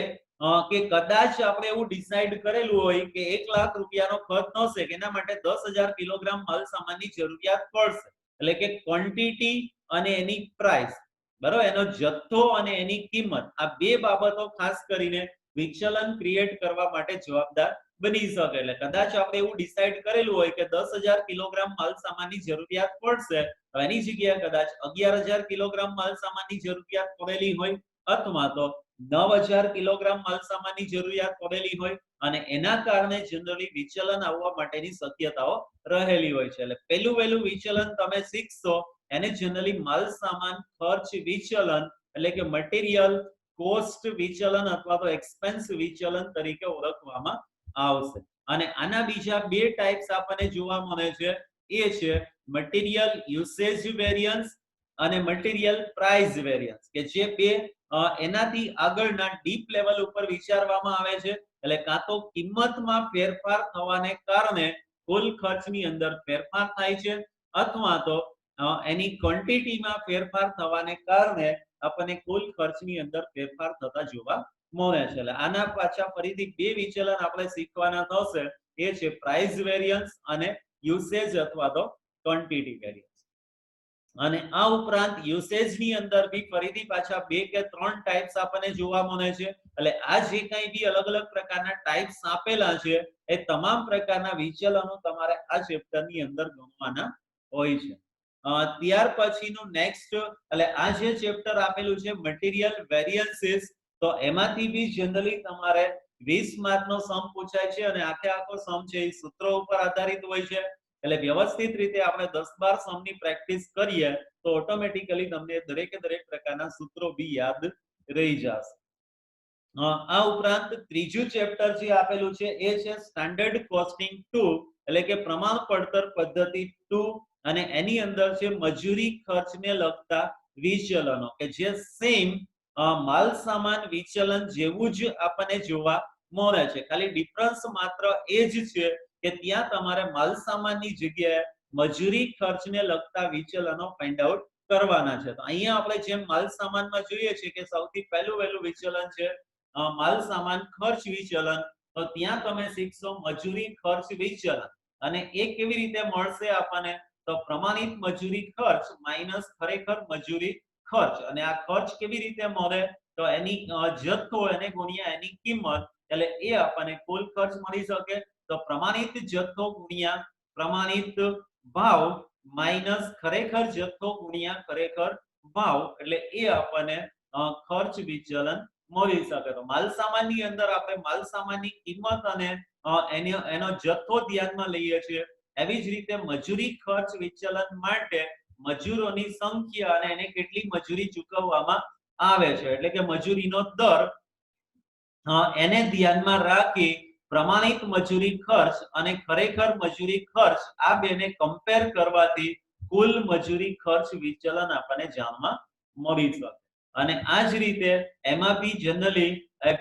કે કદાચ આપણે એવું ડિસાઈડ કરેલું હોય કે 1 લાખ રૂપિયાનો ખર્ચ થશે કે એના માટે 10,000 કિલોગ્રામ માલ સામાનની જરૂરિયાત પડશે. એટલે કે ક્વોન્ટિટી અને એની પ્રાઇસ, બરોબર, એનો જથ્થો અને એની કિંમત, આ બે બાબતો ખાસ કરીને વિચલન ક્રિએટ કરવા માટે જવાબદાર બની શકે. એટલે કદાચ આપણે એવું ડિસાઈડ કરેલું હોય કે 10,000 કિલોગ્રામ માલ સામાનની જરૂરિયાત પડશે, તો એની જગ્યાએ કદાચ 11,000 કિલોગ્રામ માલ સામાનની જરૂરિયાત પડેલી હોય, અથવા તો 9,000 કિલોગ્રામ માલ સામાનની જરૂરિયાત પડેલી હોય, અને એના કારણે જનરલી વિચલન આવવા માટેની શક્યતાઓ રહેલી હોય છે. એટલે પહેલું વહેલું વિચલન તમે શીખશો એને જનરલી માલ સામાન ખર્ચ વિચલન એટલે કે મટીરિયલ કોસ્ટ વિચલન અથવા તો એક્સપેન્સ વિચલન તરીકે ઓળખવામાં આવશે. અને આના બીજા બે ટાઈપ્સ આપણને જોવા મળે છે, એ છે મટીરિયલ યુસેજ વેરિયન્સ અને મટીરિયલ પ્રાઇસ વેરિયન્સ, કે જે બે એનાથી આગળના ડીપ લેવલ ઉપર વિચારવામાં આવે છે. એટલે કાં તો કિંમતમાં ફેરફાર થવાને કારણે કુલ ખર્ચની અંદર ફેરફાર થાય છે, અથવા તો એની ક્વોન્ટિટીમાં ફેરફાર થવાને કારણે આપણને કુલ ખર્ચની અંદર ફેરફાર થતા જોવા મળે છે. એટલે આના પાછા ફરીથી બે વિચલન આપણે શીખવાના થશે, એ છે પ્રાઇસ વેરિયન્સ અને યુસેજ અથવા તો ક્વોન્ટિટી વેરિયન્સ. અને આ ઉપરાંત યુસેજ ની અંદર બી ફરીથી પાછા બે કે ત્રણ ટાઈપ્સ આપણને જોવા મળે છે. એટલે આ જે કંઈ બી અલગ અલગ પ્રકારના ટાઈપ્સ આપેલા છે એ તમામ પ્રકારના વિચલનો તમારે આ ચેપ્ટર ની અંદર ગણવાના હોય છે. ત્યાર પછીનું નેક્સ્ટ, એટલે આ જે ચેપ્ટર આપેલું છે મટીરિયલ વેરિયન્સીસ, તો એમાંથી બી જનરલી તમારે 20 માર્કનો સમ પૂછાય છે, અને આખે આખો સમ છે એ સૂત્રો ઉપર આધારિત હોય છે. એટલે વ્યવસ્થિત રીતે આપણે 10-12 સમની પ્રેક્ટિસ કરીએ તો ઓટોમેટિકલી તમને દરેકે દરેક પ્રકારના સૂત્રો બી યાદ રહી જશે. આ ઉપરાંત ત્રીજું ચેપ્ટર જે આપેલું છે એ છે સ્ટાન્ડર્ડ કોસ્ટિંગ 2, એટલે કે પ્રમાણ પડતર પદ્ધતિ 2, અને એની અંદર છે મજૂરી ખર્ચને લગતા વિચલનો, કે જે સેમ માલ સામાન વિચલન જેવું જ આપણને જોવા મળે છે. ખાલી ડિફરન્સ માત્ર એ જ છે કે ત્યાં તમારે માલ સામાનની જગ્યાએ મજૂરી ખર્ચને લગતા વિચલનો ફાઇન્ડ આઉટ કરવાના છે. તો અહીંયા આપણે જેમ માલ સામાનમાં જોઈએ છે કે સૌથી પહેલું વહેલું વિચલન છે માલ સામાન ખર્ચ વિચલન, તો ત્યાં તમે શીખશો મજૂરી ખર્ચ વિચલન, અને એ કેવી રીતે મળશે આપણને, તો પ્રમાણિત મજૂરી ખર્ચ માઈનસ ખરેખર મજૂરી ખર્ચ, અને આ ખર્ચ કેવી રીતે મળે, તો એની જથ્થો એને ગુણ્યા એની કિંમત, એટલે એ આપણને કુલ ખર્ચ મળી શકે. તો પ્રમાણિત જથ્થો ગુણ્યા પ્રમાણિત ભાવ માઈનસ ખરેખર જથ્થો ગુણ્યા ખરેખર ભાવ, એટલે એ આપણને ખર્ચ વિચલન મળી શકે. તો માલ સામાનની અંદર આપણે માલ સામાનની કિંમત અને એનો જથ્થો ધ્યાનમાં લઈએ છીએ. એવી જ રીતે મજૂરી ખર્ચ વિચલન માટે મજૂરોની સંખ્યા અને એને કેટલી મજૂરી ચૂકવવામાં આવે છે, એટલે કે મજૂરીનો દર, એને ધ્યાનમાં રાખી પ્રમાણિત મજૂરી ખર્ચ અને ખરેખર મજૂરી ખર્ચ આ બેને કમ્પેર કરવાથી કુલ મજૂરી ખર્ચ વિચલન આપણને જાણવા મળી શકે. અને આ જ રીતે એમાં બી જનરલી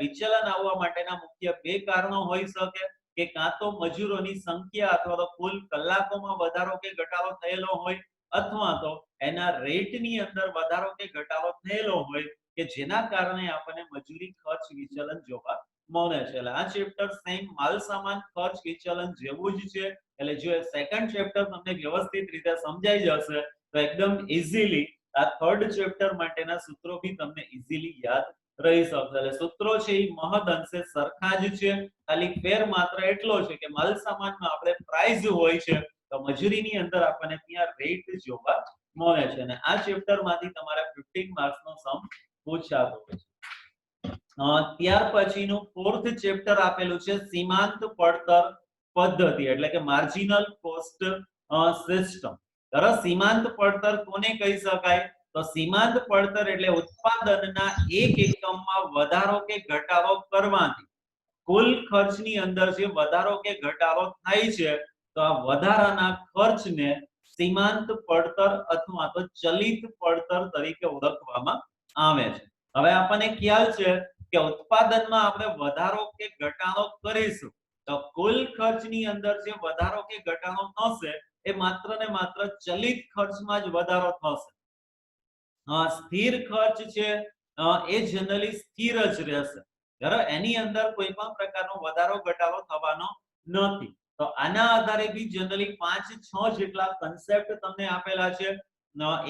વિચલન આવવા માટેના મુખ્ય બે કારણો હોઈ શકે, કે કાં તો મજૂરોની સંખ્યા અથવા તો કુલ કલાકોમાં વધારો કે ઘટાડો થયેલો હોય, અથવા તો એના રેટની અંદર વધારો કે ઘટાડો થયેલો હોય, કે જેના કારણે આપણને મજૂરી ખર્ચ વિચલન જોવા મળે છે. એટલે આ ચેપ્ટર સેમ માલ સામાન ખર્ચ વિચલન જેવું જ છે. એટલે જો સેકન્ડ ચેપ્ટર તમને વ્યવસ્થિત રીતે સમજાઈ જશે તો એકદમ ઇઝીલી આ થર્ડ ચેપ્ટર માટેના સૂત્રો બી તમને ઇઝીલી યાદ રહી શકશે. એટલે સૂત્રો છે એ મહદ અંશે સરખા જ છે, ખાલી ફેર માત્ર એટલો છે કે માલ સામાનમાં આપણે પ્રાઇસ હોય છે, તો મજૂરીની અંદર આપણને ત્યાં રેટ જોવા મળે છે. અને આ ચેપ્ટર માંથી તમારે 15 માર્ક્સનો સમ પૂછાતો હોય છે. ત્યાર પછીનું ફોર્થ ચેપ્ટર આપેલું છે સીમાંત પડતર પદ્ધતિ, એટલે કે માર્જિનલ કોસ્ટ સિસ્ટમ. બરાબર, સીમાંત પડતર કોને કહી શકાય, તો સીમાંત પડતર એટલે ઉત્પાદનના એક એકમમાં વધારો કે ઘટાડો કરવાથી કુલ ખર્ચની અંદર જે વધારો કે ઘટાડો થાય છે, તો આ વધારાના ખર્ચને સીમાંત પડતર અથવા તો ચલિત પડતર તરીકે ઓળખવામાં આવે છે. હવે આપણને ખ્યાલ છે કે ઉત્પાદનમાં આપણે વધારો કે ઘટાડો કરીશું તો કુલ ખર્ચની અંદર જે વધારો કે ઘટાડો થશે એ માત્ર ને માત્ર ચલિત ખર્ચમાં જ વધારો થશે. સ્થિર ખર્ચ છે એ જનરલી સ્થિર જ રહેશે. બરાબર, એની અંદર કોઈ પણ પ્રકારનો વધારો ઘટાડો થવાનો નથી. તો આના આધારે બી જનરલી 5-6 જેટલા કન્સેપ્ટ તમને આપેલા છે.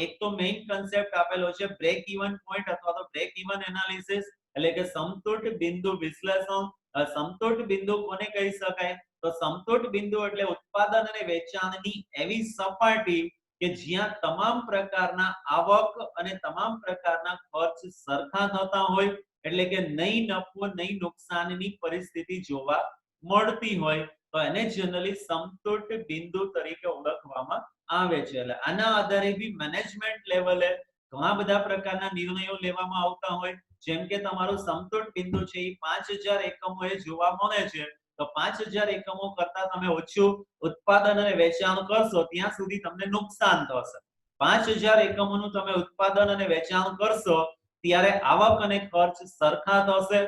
એક તો મેઇન કન્સેપ્ટ આપેલો છે બ્રેક ઇવન પોઈન્ટ અથવા તો બ્રેક ઇવન એનાલિસિસ, એટલે કે સમતૂર બિંદુ વિશ્લેષણ. સમતૂર બિંદુ કોને કહી શકાય? તો સમતૂર બિંદુ એટલે ઉત્પાદન અને વેચાણની એવી સપાટી કે જ્યાં તમામ પ્રકારના આવક અને તમામ પ્રકારના ખર્ચ સરખા થતા હોય, એટલે કે નહીં નફો નહીં નુકસાનની પરિસ્થિતિ જોવા મળતી હોય, તો એને જનરલી સમતૂર બિંદુ તરીકે ઓળખવામાં આવે છે. એટલે આના આધારે બી મેનેજમેન્ટ લેવલે ઘણા બધા પ્રકારના નિર્ણયો લેવામાં આવતા હોય. જેમ કે તમારું સમતૂર બિંદુ છે એ 5000 એકમોએ જોવા મળે છે, તો 5000 એકમો કરતા તમે ઓછું ઉત્પાદન અને વેચાણ કરશો ત્યાં સુધી તમને નુકસાન થશે. 5000 એકમોનું તમે ઉત્પાદન અને વેચાણ કરશો ત્યારે આવક અને ખર્ચ સરખા થશે,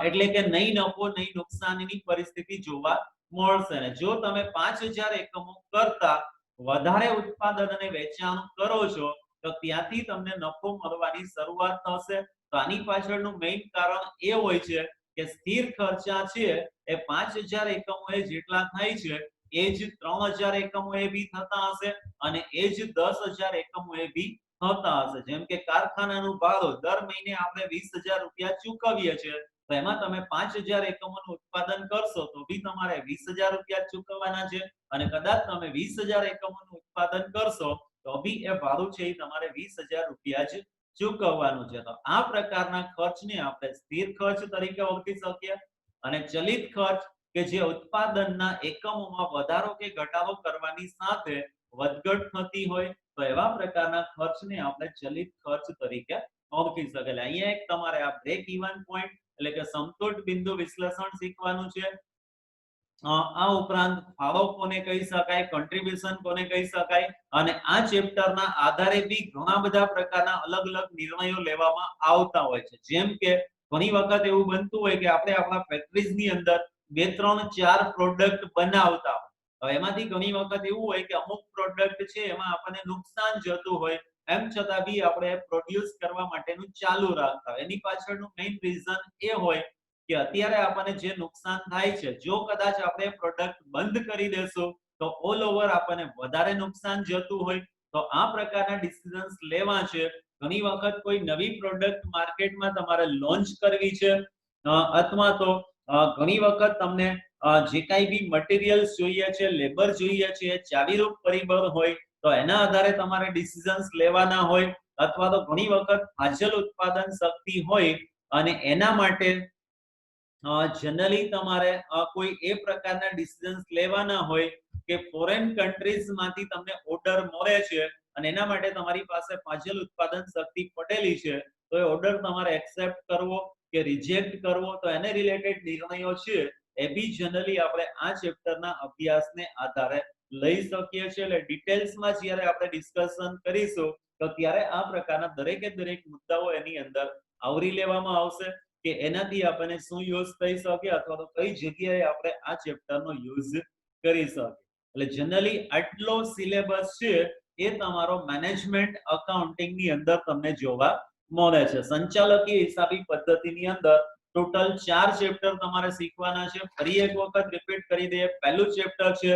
એટલે કે નહીં નફો નહીં નુકસાનની પરિસ્થિતિ જોવા મળશે. ને જો તમે 5000 એકમો કરતા વધારે ઉત્પાદન અને વેચાણ કરો છો તો ત્યાંથી તમને નફો મળવાની શરૂઆત થશે. તો આની પાછળનું મેઇન કારણ એ હોય છે કે સ્થિર ખર્ચા છે એ 5000 એકમોએ જેટલા થાય છે એ જ 3000 એકમોએ બી થતા હશે અને એ જ 10000 એકમોએ બી થતા હશે. જેમ કે કારખાનાનું ભાડું દર મહિને આપણે 20000 રૂપિયા ચૂકવીએ છીએ, તો એમાં તમે 5000 એકમોનું ઉત્પાદન કરશો તો બી તમારે 20000 રૂપિયા ચૂકવવાના છે, અને કદાચ તમે 20000 એકમોનું ઉત્પાદન કરશો તો બી એ ભાડું છે એ તમારે 20000 રૂપિયા જ ચૂકવવાનું છે. તો આ પ્રકારના ખર્ચને આપણે સ્થિર ખર્ચ તરીકે ઓળખી શકીએ. અને ચલિત ખર્ચ કે જે ઉત્પાદનના એકમોમાં વધારો કે ઘટાડો કરવાની સાથે વધઘટ થતી હોય, તો એવા પ્રકારના ખર્ચને આપણે ચલિત ખર્ચ તરીકે ઓળખી શકાય. અહીંયા એક તમારે આ બ્રેક ઇવન પોઈન્ટ એટલે કે સમતૂર બિંદુ વિશ્લેષણ શીખવાનું છે. આ ઉપરાંત ફાળો કોને કહી શકાય, કોન્ટ્રીબ્યુશન કોને કહી શકાય, અને આ ચેપ્ટરના આધારે બી ઘણા બધા પ્રકારના અલગ અલગ નિર્ણયો લેવામાં આવતા હોય છે. જેમ કે ઘણી વખત એવું બનતું હોય કે આપણે આપણા ફેક્ટરીઝની અંદર 2-3-4 પ્રોડક્ટ બનાવતા હોય, હવે એમાંથી ઘણી વખત એવું હોય કે અમુક પ્રોડક્ટ છે એમાં આપણને નુકસાન જતું હોય, એમ છતાં બી આપણે પ્રોડ્યુસ કરવા માટેનું ચાલુ રાખતા હોય. એની પાછળનું મેઇન રીઝન એ હોય કે અત્યારે આપણને જે નુકસાન થાય છે, જો કદાચ આપણે પ્રોડક્ટ બંધ કરી દેશું તો ઓલ ઓવર આપણને વધારે નુકસાન જતું હોય. તો આ પ્રકારના ડિસિઝન્સ લેવા છે. ઘણી વખત કોઈ નવી પ્રોડક્ટ માર્કેટમાં તમારે લોન્ચ કરવી છે, અથવા તો ઘણી વખત તમને જે કાંઈ બી મટીરિયલ્સ જોઈએ છે, લેબર જોઈએ છે, ચાવીરૂપ પરિબળ હોય, તો એના આધારે તમારે ડિસિઝન્સ લેવાના હોય. અથવા તો ઘણી વખત હાજલ ઉત્પાદન શક્તિ હોય અને એના માટે જનરલી તમારે કોઈ એ પ્રકારના ડિસિઝન્સ લેવાના હોય કે ફોરેન કન્ટ્રીઝ માંથી તમને ઓર્ડર મળે છે અને એના માટે તમારી પાસે ફાજલ ઉત્પાદન શક્તિ પડેલી છે, તો એ ઓર્ડર તમારે એક્સેપ્ટ કરવો કે રિજેક્ટ કરવો, તો એને રિલેટેડ નિર્ણયો છે એ બી જનરલી આપણે આ ચેપ્ટરના અભ્યાસને આધારે લઈ શકીએ છીએ. એટલે ડિટેલ્સમાં જ્યારે આપણે ડિસ્કશન કરીશું તો ત્યારે આ પ્રકારના દરેકે દરેક મુદ્દાઓ એની અંદર આવરી લેવામાં આવશે કે એનાથી આપણને શું યુઝ થઈ શકે અથવા તો કઈ જગ્યાએ આપણે આ ચેપ્ટરનો યુઝ કરી શકીએ. એટલે જનરલી આટલો સિલેબસ છે એ તમારો મેનેજમેન્ટ એકાઉન્ટિંગ ની અંદર તમને જોવા મળે છે. સંચાલકીય હિસાબી પદ્ધતિની અંદર ટોટલ 4 ચેપ્ટર તમારે શીખવાના છે. ફરી એક વખત રિપીટ કરી દઈએ. પહેલું ચેપ્ટર છે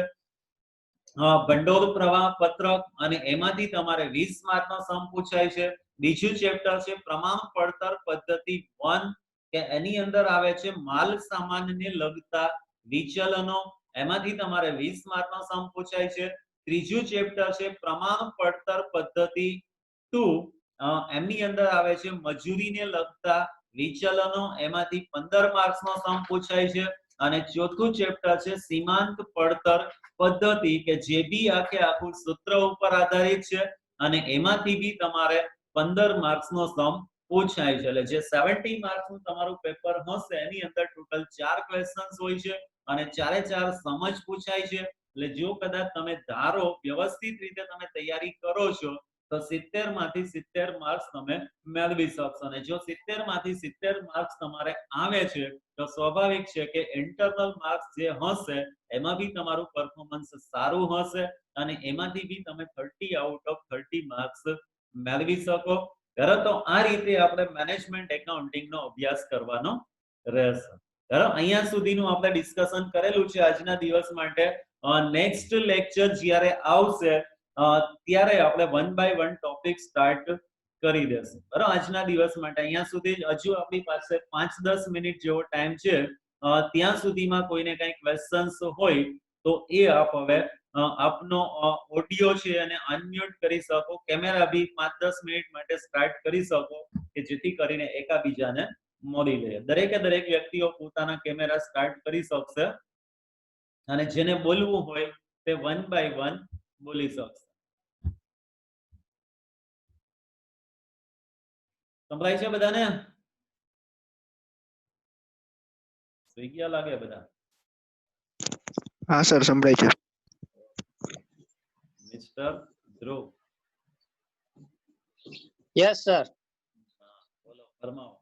ભંડોળ પ્રવાહ પત્રક, અને એમાંથી તમારે 20 માર્કનો સમ પૂછાય છે. બીજું ચેપ્ટર છે પ્રમાણ પડતર પદ્ધતિ 1, કે એની અંદર આવે છે માલ સામાનને લગતા વિચલનો, એમાંથી તમારે 20 માર્કનો સમ પૂછાય છે. ત્રીજું ચેપ્ટર છે પ્રમાણ પડતર પદ્ધતિ 2, એમની અંદર આવે છે મજૂરીને લગતા વિચલનો, એમાંથી 15 માર્ક્સનો સમ પૂછાય છે. અને ચોથું ચેપ્ટર છે સીમાંત પડતર પદ્ધતિ, કે જે બી આખું સૂત્ર ઉપર આધારિત છે અને એમાંથી બી તમારે 15 માર્ક્સનો સમ પૂછાય છે. એટલે જે 70 માર્ક્સનું તમારું પેપર હશે એની અંદર ટોટલ 4 ક્વેશ્ચન્સ હોય છે અને ચારે ચાર સમજ પૂછાય છે. એટલે જો કદાચ તમે ધારો વ્યવસ્થિત રીતે તમે તૈયારી કરો છો તો 70 માંથી 70 માર્ક્સ તમે મેળવી શકશો. અને જો 70 માંથી 70 માર્ક્સ તમારે આવે છે તો સ્વાભાવિક છે કે ઇન્ટરનલ માર્ક્સ જે હશે એમાં બી તમારું પરફોર્મન્સ સારું હશે અને એમાંથી બી તમે 30 આઉટ ઓફ 30 માર્ક્સ મેળવી શકો. બરાબર, તો આ રીતે આપણે મેનેજમેન્ટ એકાઉન્ટિંગ નો અભ્યાસ કરવાનો રહેશે. બરાબર, અહીંયા સુધીનું આપણે ડિસ્કશન કરેલું છે આજના દિવસ માટે. નેક્સ્ટ લેક્ચર જ્યારે આવશે ત્યારે આપણે 1 બાય 1 ટોપિક સ્ટાર્ટ કરી દેશું. બરાબર, આજના દિવસ માટે અહીંયા સુધી હજુ આપણી પાસે 5-10 મિનિટ જેવો ટાઈમ છે. ત્યાં સુધીમાં કોઈને કઈ ક્વેશ્ચન્સ હોય તો એ આપ હવે આપનો ઓડિયો છે અને અનમ્યુટ કરી શકો, કેમેરા બી 5-10 મિનિટ માટે સ્ટાર્ટ કરી શકો કે જેથી કરીને એકાબીજાને મળી લે. દરેકે દરેક વ્યક્તિઓ પોતાના કેમેરા સ્ટાર્ટ કરી શકશે અને જેને બોલવું હોય તે 1 બાય 1 બોલી શકશે. સંભળાય છે બધાને? સુઈ ગયા લાગે બધા? હા સર, સંભળાય છે. મિસ્ટર ધ્રુવ. Yes sir. બોલો, ફરમાવો.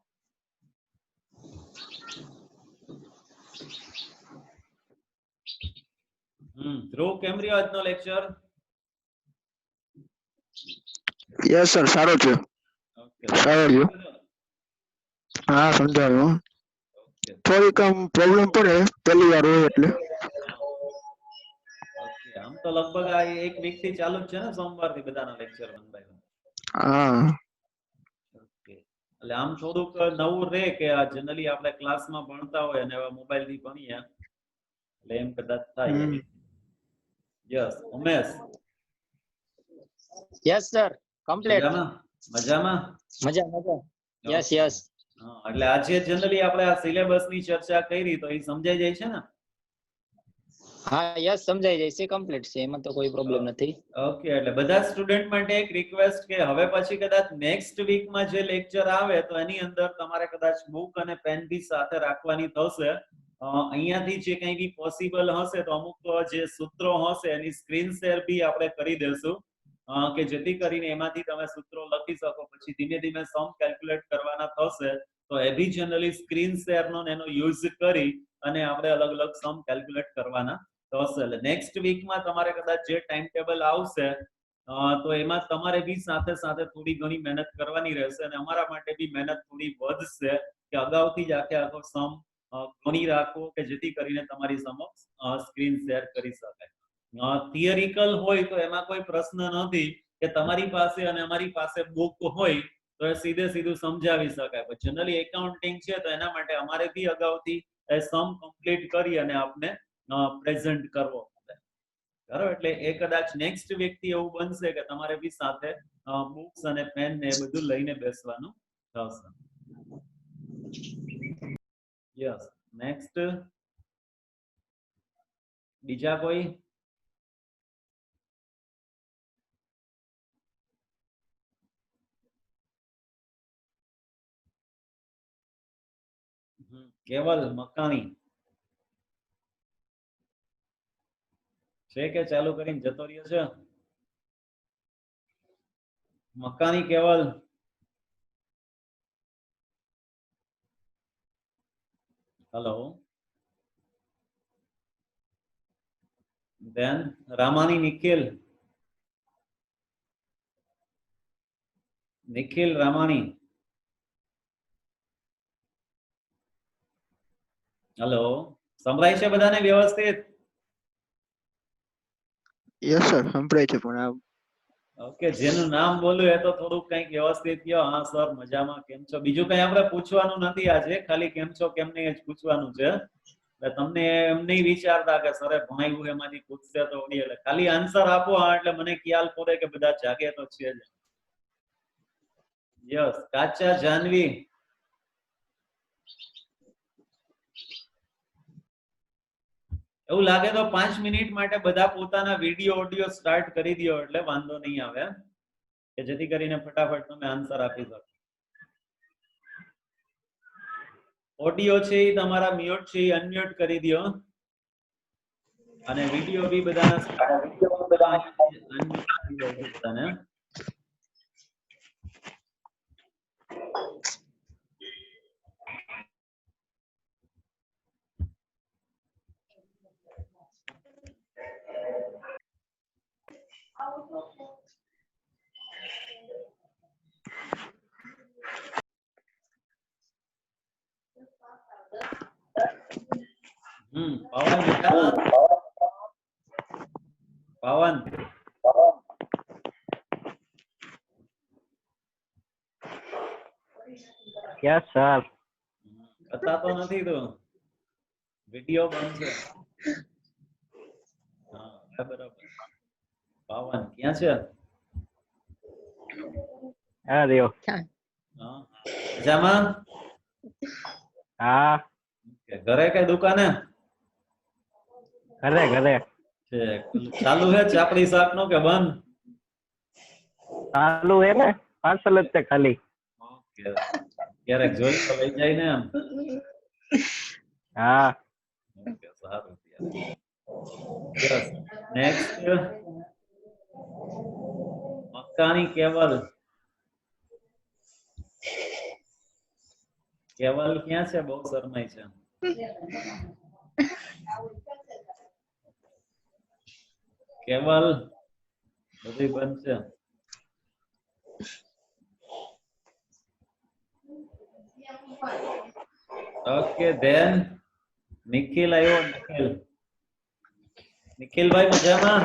ધ્રુવ, કેમ રહ્યો આજનો લેક્ચર? યસ સર, સારો છે. ઓકે, સારો રહ્યો. હા, સમજાયું. ઓકે થોડીક આમ પ્રોબ્લેમ પડે પહેલી વાર હોય એટલે. ઓકે, આમ તો લગભગ આ એક વીક થી ચાલુ જ છે ને, સોમવારથી બધાના લેક્ચર 1 બાય 1. હા. ઓકે, એટલે આમ થોડુંક નવું રે કે આ જનરલી આપણે ક્લાસમાં ભણતા હોય અને હવે મોબાઈલ થી ભણીએ એટલે એમ કદાચ થાય. Yes, Umesh. Yes sir, complete. મજામાં? મજામાં? મજા. Yes yes. હા, એટલે આજે જનરલી આપણે આ સિલેબસ ની ચર્ચા કરી તો એ સમજાઈ જાય છે ને? હા યસ, સમજાઈ જાય છે, કમ્પ્લીટ છે, એમાં તો કોઈ પ્રોબ્લેમ નથી. ઓકે, એટલે બધા સ્ટુડન્ટ માટે એક રિક્વેસ્ટ કે હવે પછી કદાચ નેક્સ્ટ વીકમાં જે લેક્ચર આવે તો એની અંદર તમારે કદાચ બુક અને પેન બી સાથે રાખવાની થશે. અહીંયાથી જે કંઈ બી પોસિબલ હશે તો અમુક જે સૂત્રો હશે એની સ્ક્રીન શેર બી આપણે કરી દેશું કે જેથી કરીને એમાંથી તમે સૂત્રો લખી શકો. પછી ધીમે ધીમે સમ કેલ્ક્યુલેટ કરવાના થશે તો એ બી જનરલી સ્ક્રીન શેર નો એનો યુઝ કરી અને આપણે અલગ અલગ સમ કેલ્ક્યુલેટ કરવાના થશે. એટલે નેક્સ્ટ વીકમાં તમારે કદાચ જે ટાઈમ ટેબલ આવશે તો એમાં તમારે બી સાથે સાથે થોડી ઘણી મહેનત કરવાની રહેશે અને અમારા માટે બી મહેનત થોડી વધશે કે અગાઉથી જ આખો સમ ગણી રાખો કે જેથી કરીને તમારી સમક્ષ સ્ક્રીન શેર કરી શકાય. થિયરિકલ હોય તો એમાં કોઈ પ્રશ્ન નથી કે તમારી પાસે અને અમારી પાસે બુક હોય તો એ સીધું સમજાવી શકાય. પણ જનરલી એકાઉન્ટિંગ છે તો એના માટે અમારે બી અગાઉથી સમ કમ્પ્લીટ કરી અને આપને પ્રેઝન્ટ કરવો પડે. બરાબર, એટલે એ કદાચ નેક્સ્ટ વીક થી એવું બનશે કે તમારે બી સાથે બુક્સ અને પેન ને એ બધું લઈને બેસવાનું થશે. યસ, નેક્સ્ટ બીજા કોઈ? કેવલ મકાની છે કે ચાલુ કરીને જતો રહ્યો છે? મકાની કેવલ? હેલો. ધ્યાન. રામાની નિખિલ. નિખિલ રામાણી. હેલો, સંભળાય છે બધાને વ્યવસ્થિત? યસ સર, સંભળાય છે. પણ ઓકે, જેનું નામ બોલું એ તો થોડુંક કંઈક વ્યવસ્થિત કયો. હા સર, મજામાં, કેમ છો? બીજું કઈ આપણે પૂછવાનું નથી આજે, ખાલી કેમ છો કેમ નહીં જ પૂછવાનું છે. એટલે તમને એમ નહીં વિચારતા કે સરે ભણાવ્યું એમાંથી પૂછશે તો એટલે ખાલી આન્સર આપો એટલે મને ખ્યાલ પડે કે બધા જાગે તો છે જ. યસ, કાચા જાનવી. એવું લાગે તો 5 મિનિટ માટે બધા પોતાના વિડીયો ઓડિયો સ્ટાર્ટ કરી દો એટલે વાંધો નહીં આવે કે જેથી કરીને ફટાફટ તમે આન્સર આપી શકો. ઓડિયો છે એ તમારા મ્યુટ છે એ અનમ્યુટ કરી દો અને વિડીયો બી બધાના અનમ્યુટ કરી દો બધાને. પવન બેટા, પવન યસ સર. બતાતો નથી તું, વિડિયો બંધ છે. હા બરાબર. પવન ક્યાં છે? હા દેવ. હા મજામાં? હા ઘરે કે દુકાને ઘરે ઘરે છે? ચાલુ હે ચાપડી શાક નો કે બંધ? ચાલુ હે ને, પાર્સલ જ છે ખાલી. ઓકે, ક્યારેક જોઈ તો લઈ જાય ને એમ. હા ઓકે સારું. યસ નેક્સ્ટ મક્કાની કેવલ. કેવલ ક્યાં છે? બહુ શરમાય છે. કેવલ બધી બંધ છે. ઓકે ધેન નિખિલ આવ્યો. નિખિલભાઈ મજામાં?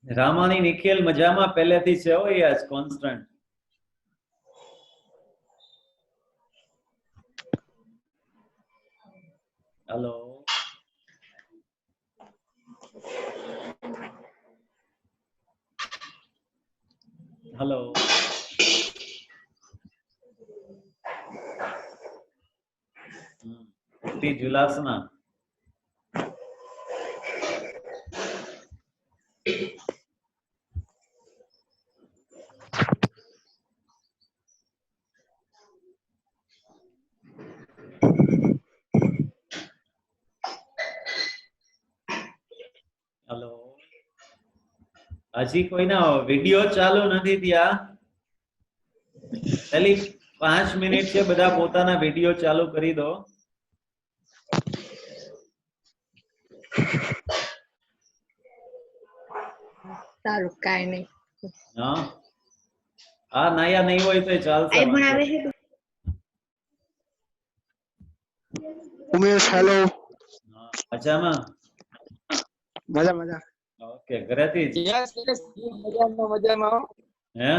રામાની નિખિલ મજામાં? પહેલેથી છે હો યાર કોન્સ્ટન્ટ. હેલો હેલો જુલાસના હેલો હજી કોઈના વિડિયો ચાલુ નથી થયા. ખાલી 5 મિનિટ છે, બધા પોતાના વિડિયો ચાલુ કરી દો. સારું કાઈ નહીં. હા હા નાયા નહીં હોય તો ચાલશે. આઈ ભણાવે છે. ઉમેશ હેલો. મજામાં? મજા મજા. ઓકે ઘરેથી જ? યસ યસ મજામાં મજામાં. હે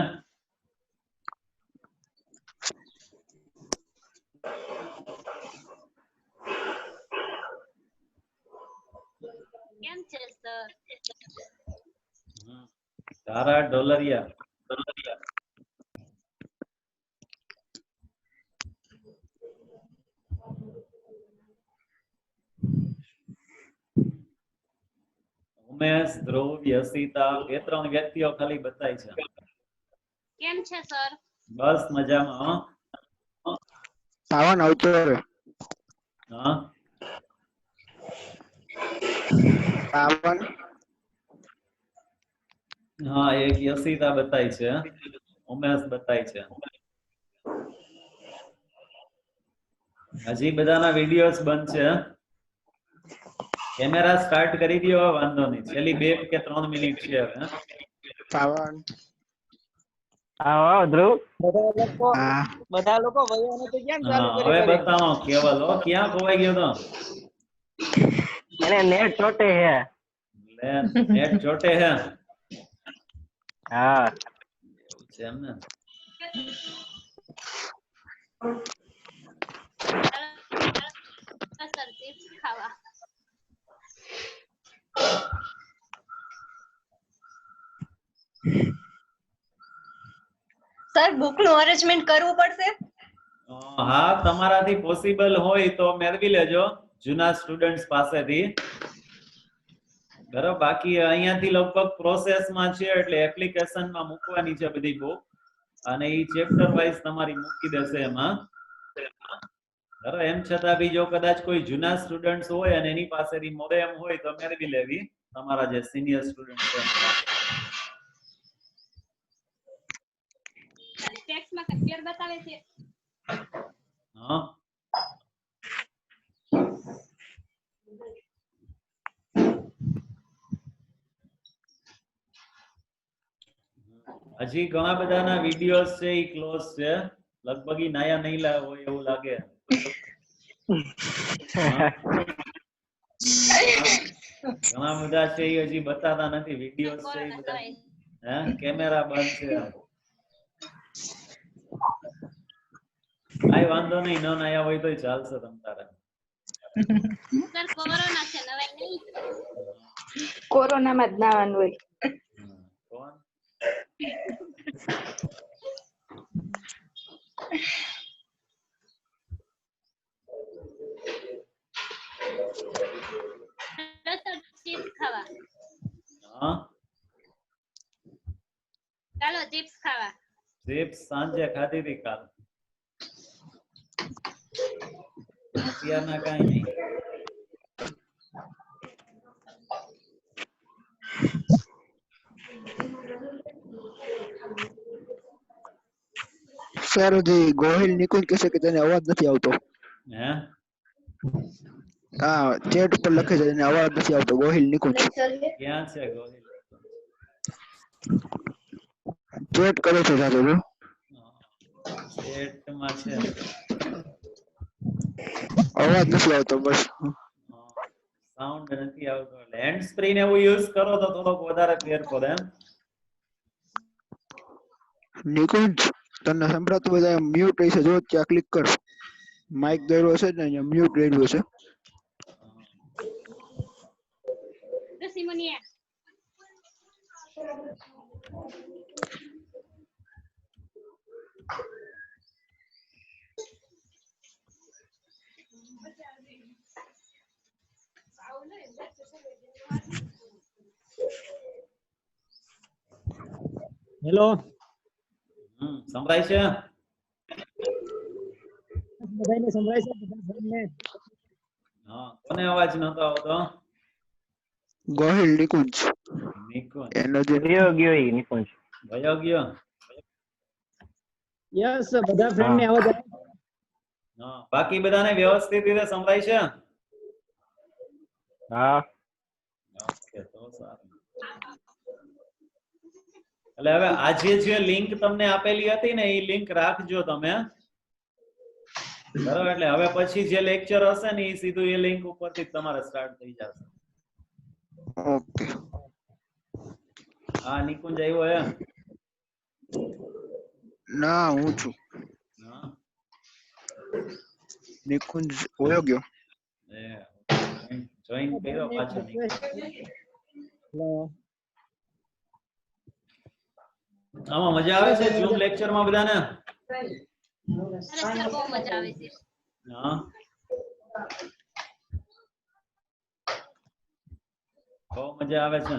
કેમ છે સર? તારા ડોલરિયા. ઉમેશ, ધ્રુવ, યશિતા, 2-3 વ્યક્તિઓ ખાલી બતાય છે. કેમ છે સર? બસ મજામાં. હો પાવન આવતો રે. હા પાવન હા એક યશિતા બતાય છે, ઉમેશ બતાય છે. હજી બધાના વિડિયોઝ બંધ છે. કેમેરા સ્ટાર્ટ કરી દો, વાંધો નહીં. છેલ્લી 2 કે 3 મિનિટ છે હવે. પાવન હા ધ્રુવ. હા બધા લોકો વયોને તો કેમ ચાલુ હા કરી હવે કરી? બતાવો કેવલ. હો ક્યાં ખોવાઈ ગયો તો? એને નેટ ચોટે હે. લે નેટ ચોટે હે. હા એવું છે એમ ને? સર ચિપ્સ ખાવા. સર બુકનું અરેન્જમેન્ટ કરવું પડશે? હા તમારાથી પોસિબલ હોય તો મેળવી લેજો જૂના સ્ટુડન્ટ્સ પાસેથી. બરાબર, બાકી અહીંયાથી લગભગ પ્રોસેસમાં છે, એટલે એપ્લિકેશનમાં મૂકવાની છે બધી બુક, અને ઈ ચેપ્ટર વાઇઝ તમારી મૂકી દેશે એમાં. બરાબર, એમ છતાં બી જો કદાચ કોઈ જૂના સ્ટુડન્ટ્સ હોય અને એની પાસેથી મોડેમ હોય તો મેળવી લેવી, તમારા જે સિનિયર સ્ટુડન્ટ છે એની પાસે. ટેક્સ્ટમાં ક્લિયર બતાવે છે. હા હજી ઘણા બધાના વિડિયોઝ છે ઈ ક્લોઝ છે. લગભગ ઈ નાયા નહીં લાવ્યો હોય એવું લાગે. ઘણા બધા છે ઈ હજી બતાતા નથી વિડીયોઝ છે ઈ બધા. હે કેમેરા બંધ છે. કાઈ વાંધો નહીં, ન નાયા હોય તોય ચાલશે તમ તારે. સર કોરોના છે નવાઈ નહીં. કોરોનામાં જ નાવાનું હોય. કોણ? સર ચિપ્સ ખાવા. હા ચાલો ચિપ્સ ખાવા. ચિપ્સ સાંજે ખાધી હતી કાલ. અત્યારના કાંઈ નહીં. સર ગોહિલ નિકુંજ કહે છે કે તેને અવાજ નથી આવતો. હે હા ચેટ ઉપર લખે છે તેને અવાજ નથી આવતો. ગોહિલ નિકુંજ ક્યાં છે ગોહિલ? ચેટ કરે છે સાથે જો. ચેટમાં છે. અવાજ નથી આવતો બસ. સાઉન્ડ નથી આવતો. હેન્ડ સ્પ્રી ને એવું યુઝ કરો તો થોડોક વધારે ફેર પડે એમ. નિકુંજ તને સંભળાતું બધા મ્યુટ રહી છે જો ત્યાં ક્લિક કર. માઇક ગયેલો હશે ને અહીંયા મ્યુટ રહેલું હશે. સિમોનિયા હેલો, સંભળાય છે? બધાને સંભળાય છે? બધા ફ્રેન્ડને? હા કોને અવાજ નતો આવતો? ગોહિલ નિકુંજ નિકુંજ એનો જે ગયો ઈ નિકુંજ. ભયો ગયો. યસ, બધા ફ્રેન્ડને અવાજ આવે? હા બાકી બધાને વ્યવસ્થિત રીતે સંભળાય છે? હા ઓકે તો સારું. એટલે હવે આજે જે લિંક તમને આપેલી હતી ને એ લિંક રાખજો તમે. બરાબર, એટલે હવે પછી જે લેક્ચર હશે ને એ સીધું એ લિંક ઉપરથી તમારે સ્ટાર્ટ થઈ જશે. ઓકે. હા નિકુંજ આવ્યો હે? ના હું છું. હા નિકુંજ હોયો ગયો. એ જોઈન કર્યો પાછો નિકુંજ. હેલો. આમાં મજા આવે છે ઝૂમ લેક્ચર માં બધાને? અરે સર બહુ મજા આવે છે. હા બહુ મજા આવે છે.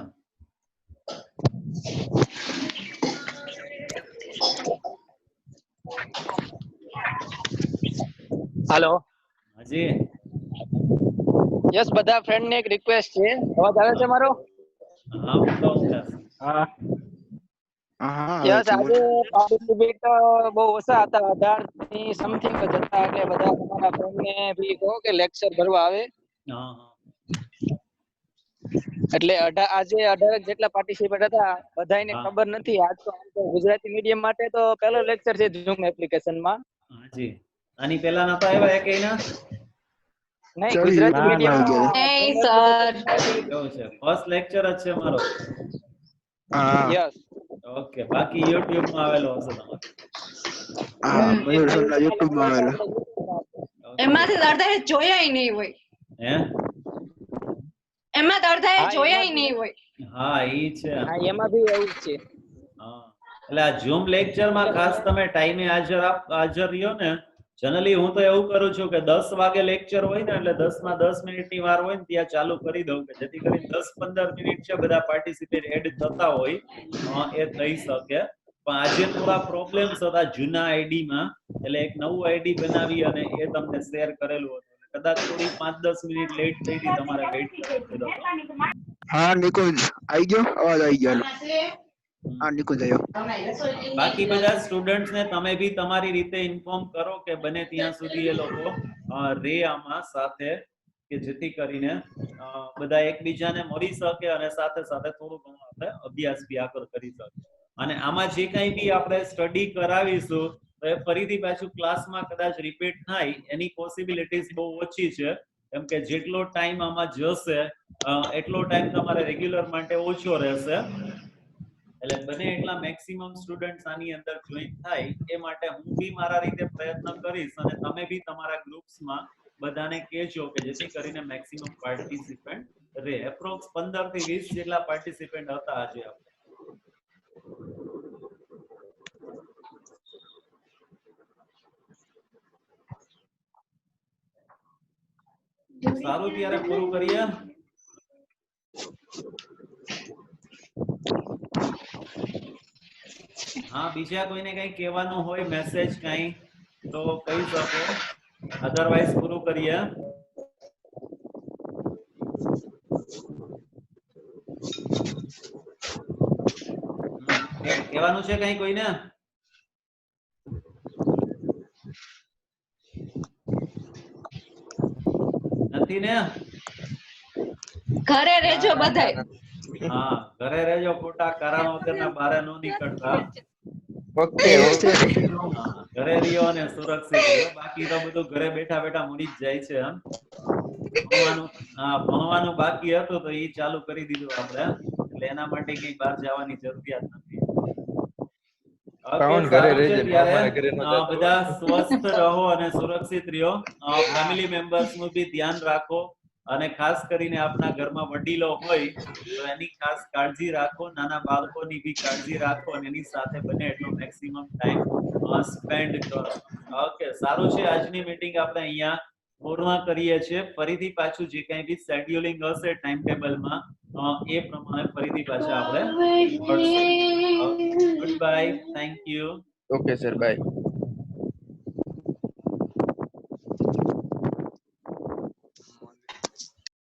હાલો. હાજી યસ, બધા ફ્રેન્ડ ને એક રિક્વેસ્ટ છે. અવાજ આવે છે મારો? હા બોલો વિકાસ. હા હા યસ, આજે પાર્ટિસિપેટ બહુ ઓછા હતા, 18 ની સમથિંગ જ હતા. એટલે બધા તમારા ફ્રેન્ડ ને બી કહો કે લેક્ચર ભરવા આવે. હા હા એટલે આજે 18 જેટલા પાર્ટિસિપેટ હતા. બધાને હા. ખબર નથી. આજ તો ગુજરાતી મીડિયમ માટે તો પહેલો લેક્ચર છે ઝૂમ એપ્લિકેશન માં. હાજી આની પહેલા નતો આવ્યા એકેયના? નહીં, ચડી ગુજરાતી ના, મીડિયમ ના. નહીં સર. કેવું છે? ફર્સ્ટ લેક્ચર જ છે મારો. હા યસ. ઓકે બાકી યુટ્યુબ માં આવેલો હશે તમારો. હા મયુર સરના યુટ્યુબ માં આવેલા. Okay. એમાંથી અડધા જોયા નહીં હોય. હે એમાં અડધા હા, જોયા એમાં નહીં હોય. હા ઈ છે. હા, એમાં બી એવું જ છે. હા એટલે આ ઝૂમ લેક્ચર માં ખાસ તમે ટાઈમે હાજર રહ્યો ને. જનરલી હું તો એવું કરું છું કે 10 વાગે લેક્ચર હોય ને એટલે 10 માં 10 મિનિટની વાર હોય ને ત્યાં ચાલુ કરી દઉં કે જેથી કરીને 10-15 મિનિટ છે બધા પાર્ટિસિપેટ એડ થતા હોય એ થઈ શકે. પણ આજે થોડા પ્રોબ્લેમ્સ હતા જૂના આઈડી માં, એટલે એક નવું આઈડી બનાવી અને એ તમને શેર કરેલું હતું. કદાચ થોડી 5-10 મિનિટ લેટ થઈ હતી, તમારે વેઇટ કરવો પડ્યો હતો. હા નિકુંજ આવી ગયો. અવાજ આવી ગયો. હા નિકુંજ આવ્યો. બાકી બધા સ્ટુડન્ટ્સ ને તમે બી તમારી રીતે ઇન્ફોર્મ કરો કે બને ત્યાં સુધી એ લોકો રે આમાં સાથે, કે જેથી કરીને બધા એકબીજાને મળી શકે અને સાથે સાથે થોડું ઘણું આપણે અભ્યાસ બી આગળ કરી શકીએ. અને આમાં જે કંઈ બી આપણે સ્ટડી કરાવીશું તો એ ફરીથી પાછું ક્લાસમાં કદાચ રિપીટ થાય એની પોસિબિલિટીઝ બહુ ઓછી છે, કેમ કે જેટલો ટાઈમ આમાં જશે એટલો ટાઈમ તમારે રેગ્યુલર માટે ઓછો રહેશે. એટલે બને એટલા મેક્સિમમ સ્ટુડન્ટ્સ આની અંદર જોઈન થાય એ માટે હું બી મારા રીતે પ્રયત્ન કરીશ અને તમે બી તમારા ગ્રુપ્સમાં બધાને કહેજો કે જેથી કરીને મેક્સિમમ પાર્ટિસિપન્ટ રહે. એપ્રોક્સ 15 થી 20 જેટલા પાર્ટિસિપન્ટ હતા આજે આપણે. સારું, ત્યારે પૂરું કરીએ. હા, બીજા કોઈને કઈ કહેવાનું હોય, મેસેજ કઈ તો કહી શકો, અધરવાઇઝ પૂરું કરીએ. કહેવાનું છે કઈ કોઈને? નથી ને? ઘરે રહેજો બધાય. હા, ઘરે રહેજો, ખોટા કારણ વગરના બહાર ન નીકળતા. ઓકે હા, ઘરે રહ્યો અને સુરક્ષિત રહ્યો. બાકી તો બધું ઘરે બેઠા બેઠા મળી જ જાય છે. ભણવાનું બાકી હતું તો એ ચાલુ કરી દીધું આપણે, એટલે એના માટે કઈ બહાર જવાની જરૂરિયાત નથી. બધા સ્વસ્થ રહો અને સુરક્ષિત રહ્યો. ફેમિલી મેમ્બર્સ નું બી ધ્યાન રાખો અને ખાસ કરીને આપના ઘરમાં વડીલો હોય તો એની ખાસ કાળજી રાખો. નાના બાળકોની બી કાળજી રાખો અને એની સાથે બને એટલો મેક્સિમમ ટાઈમ સ્પેન્ડ કરો. ઓકે, સારું છે. આજની મીટિંગ આપણે અહીંયા પૂર્ણ કરીએ છીએ. ફરીથી પાછું જે કંઈ બી શેડ્યુલિંગ હશે ટાઈમ ટેબલમાં એ પ્રમાણે ફરીથી પાછા આપણે મળશું. Good bye, thank you. Okay sir, by.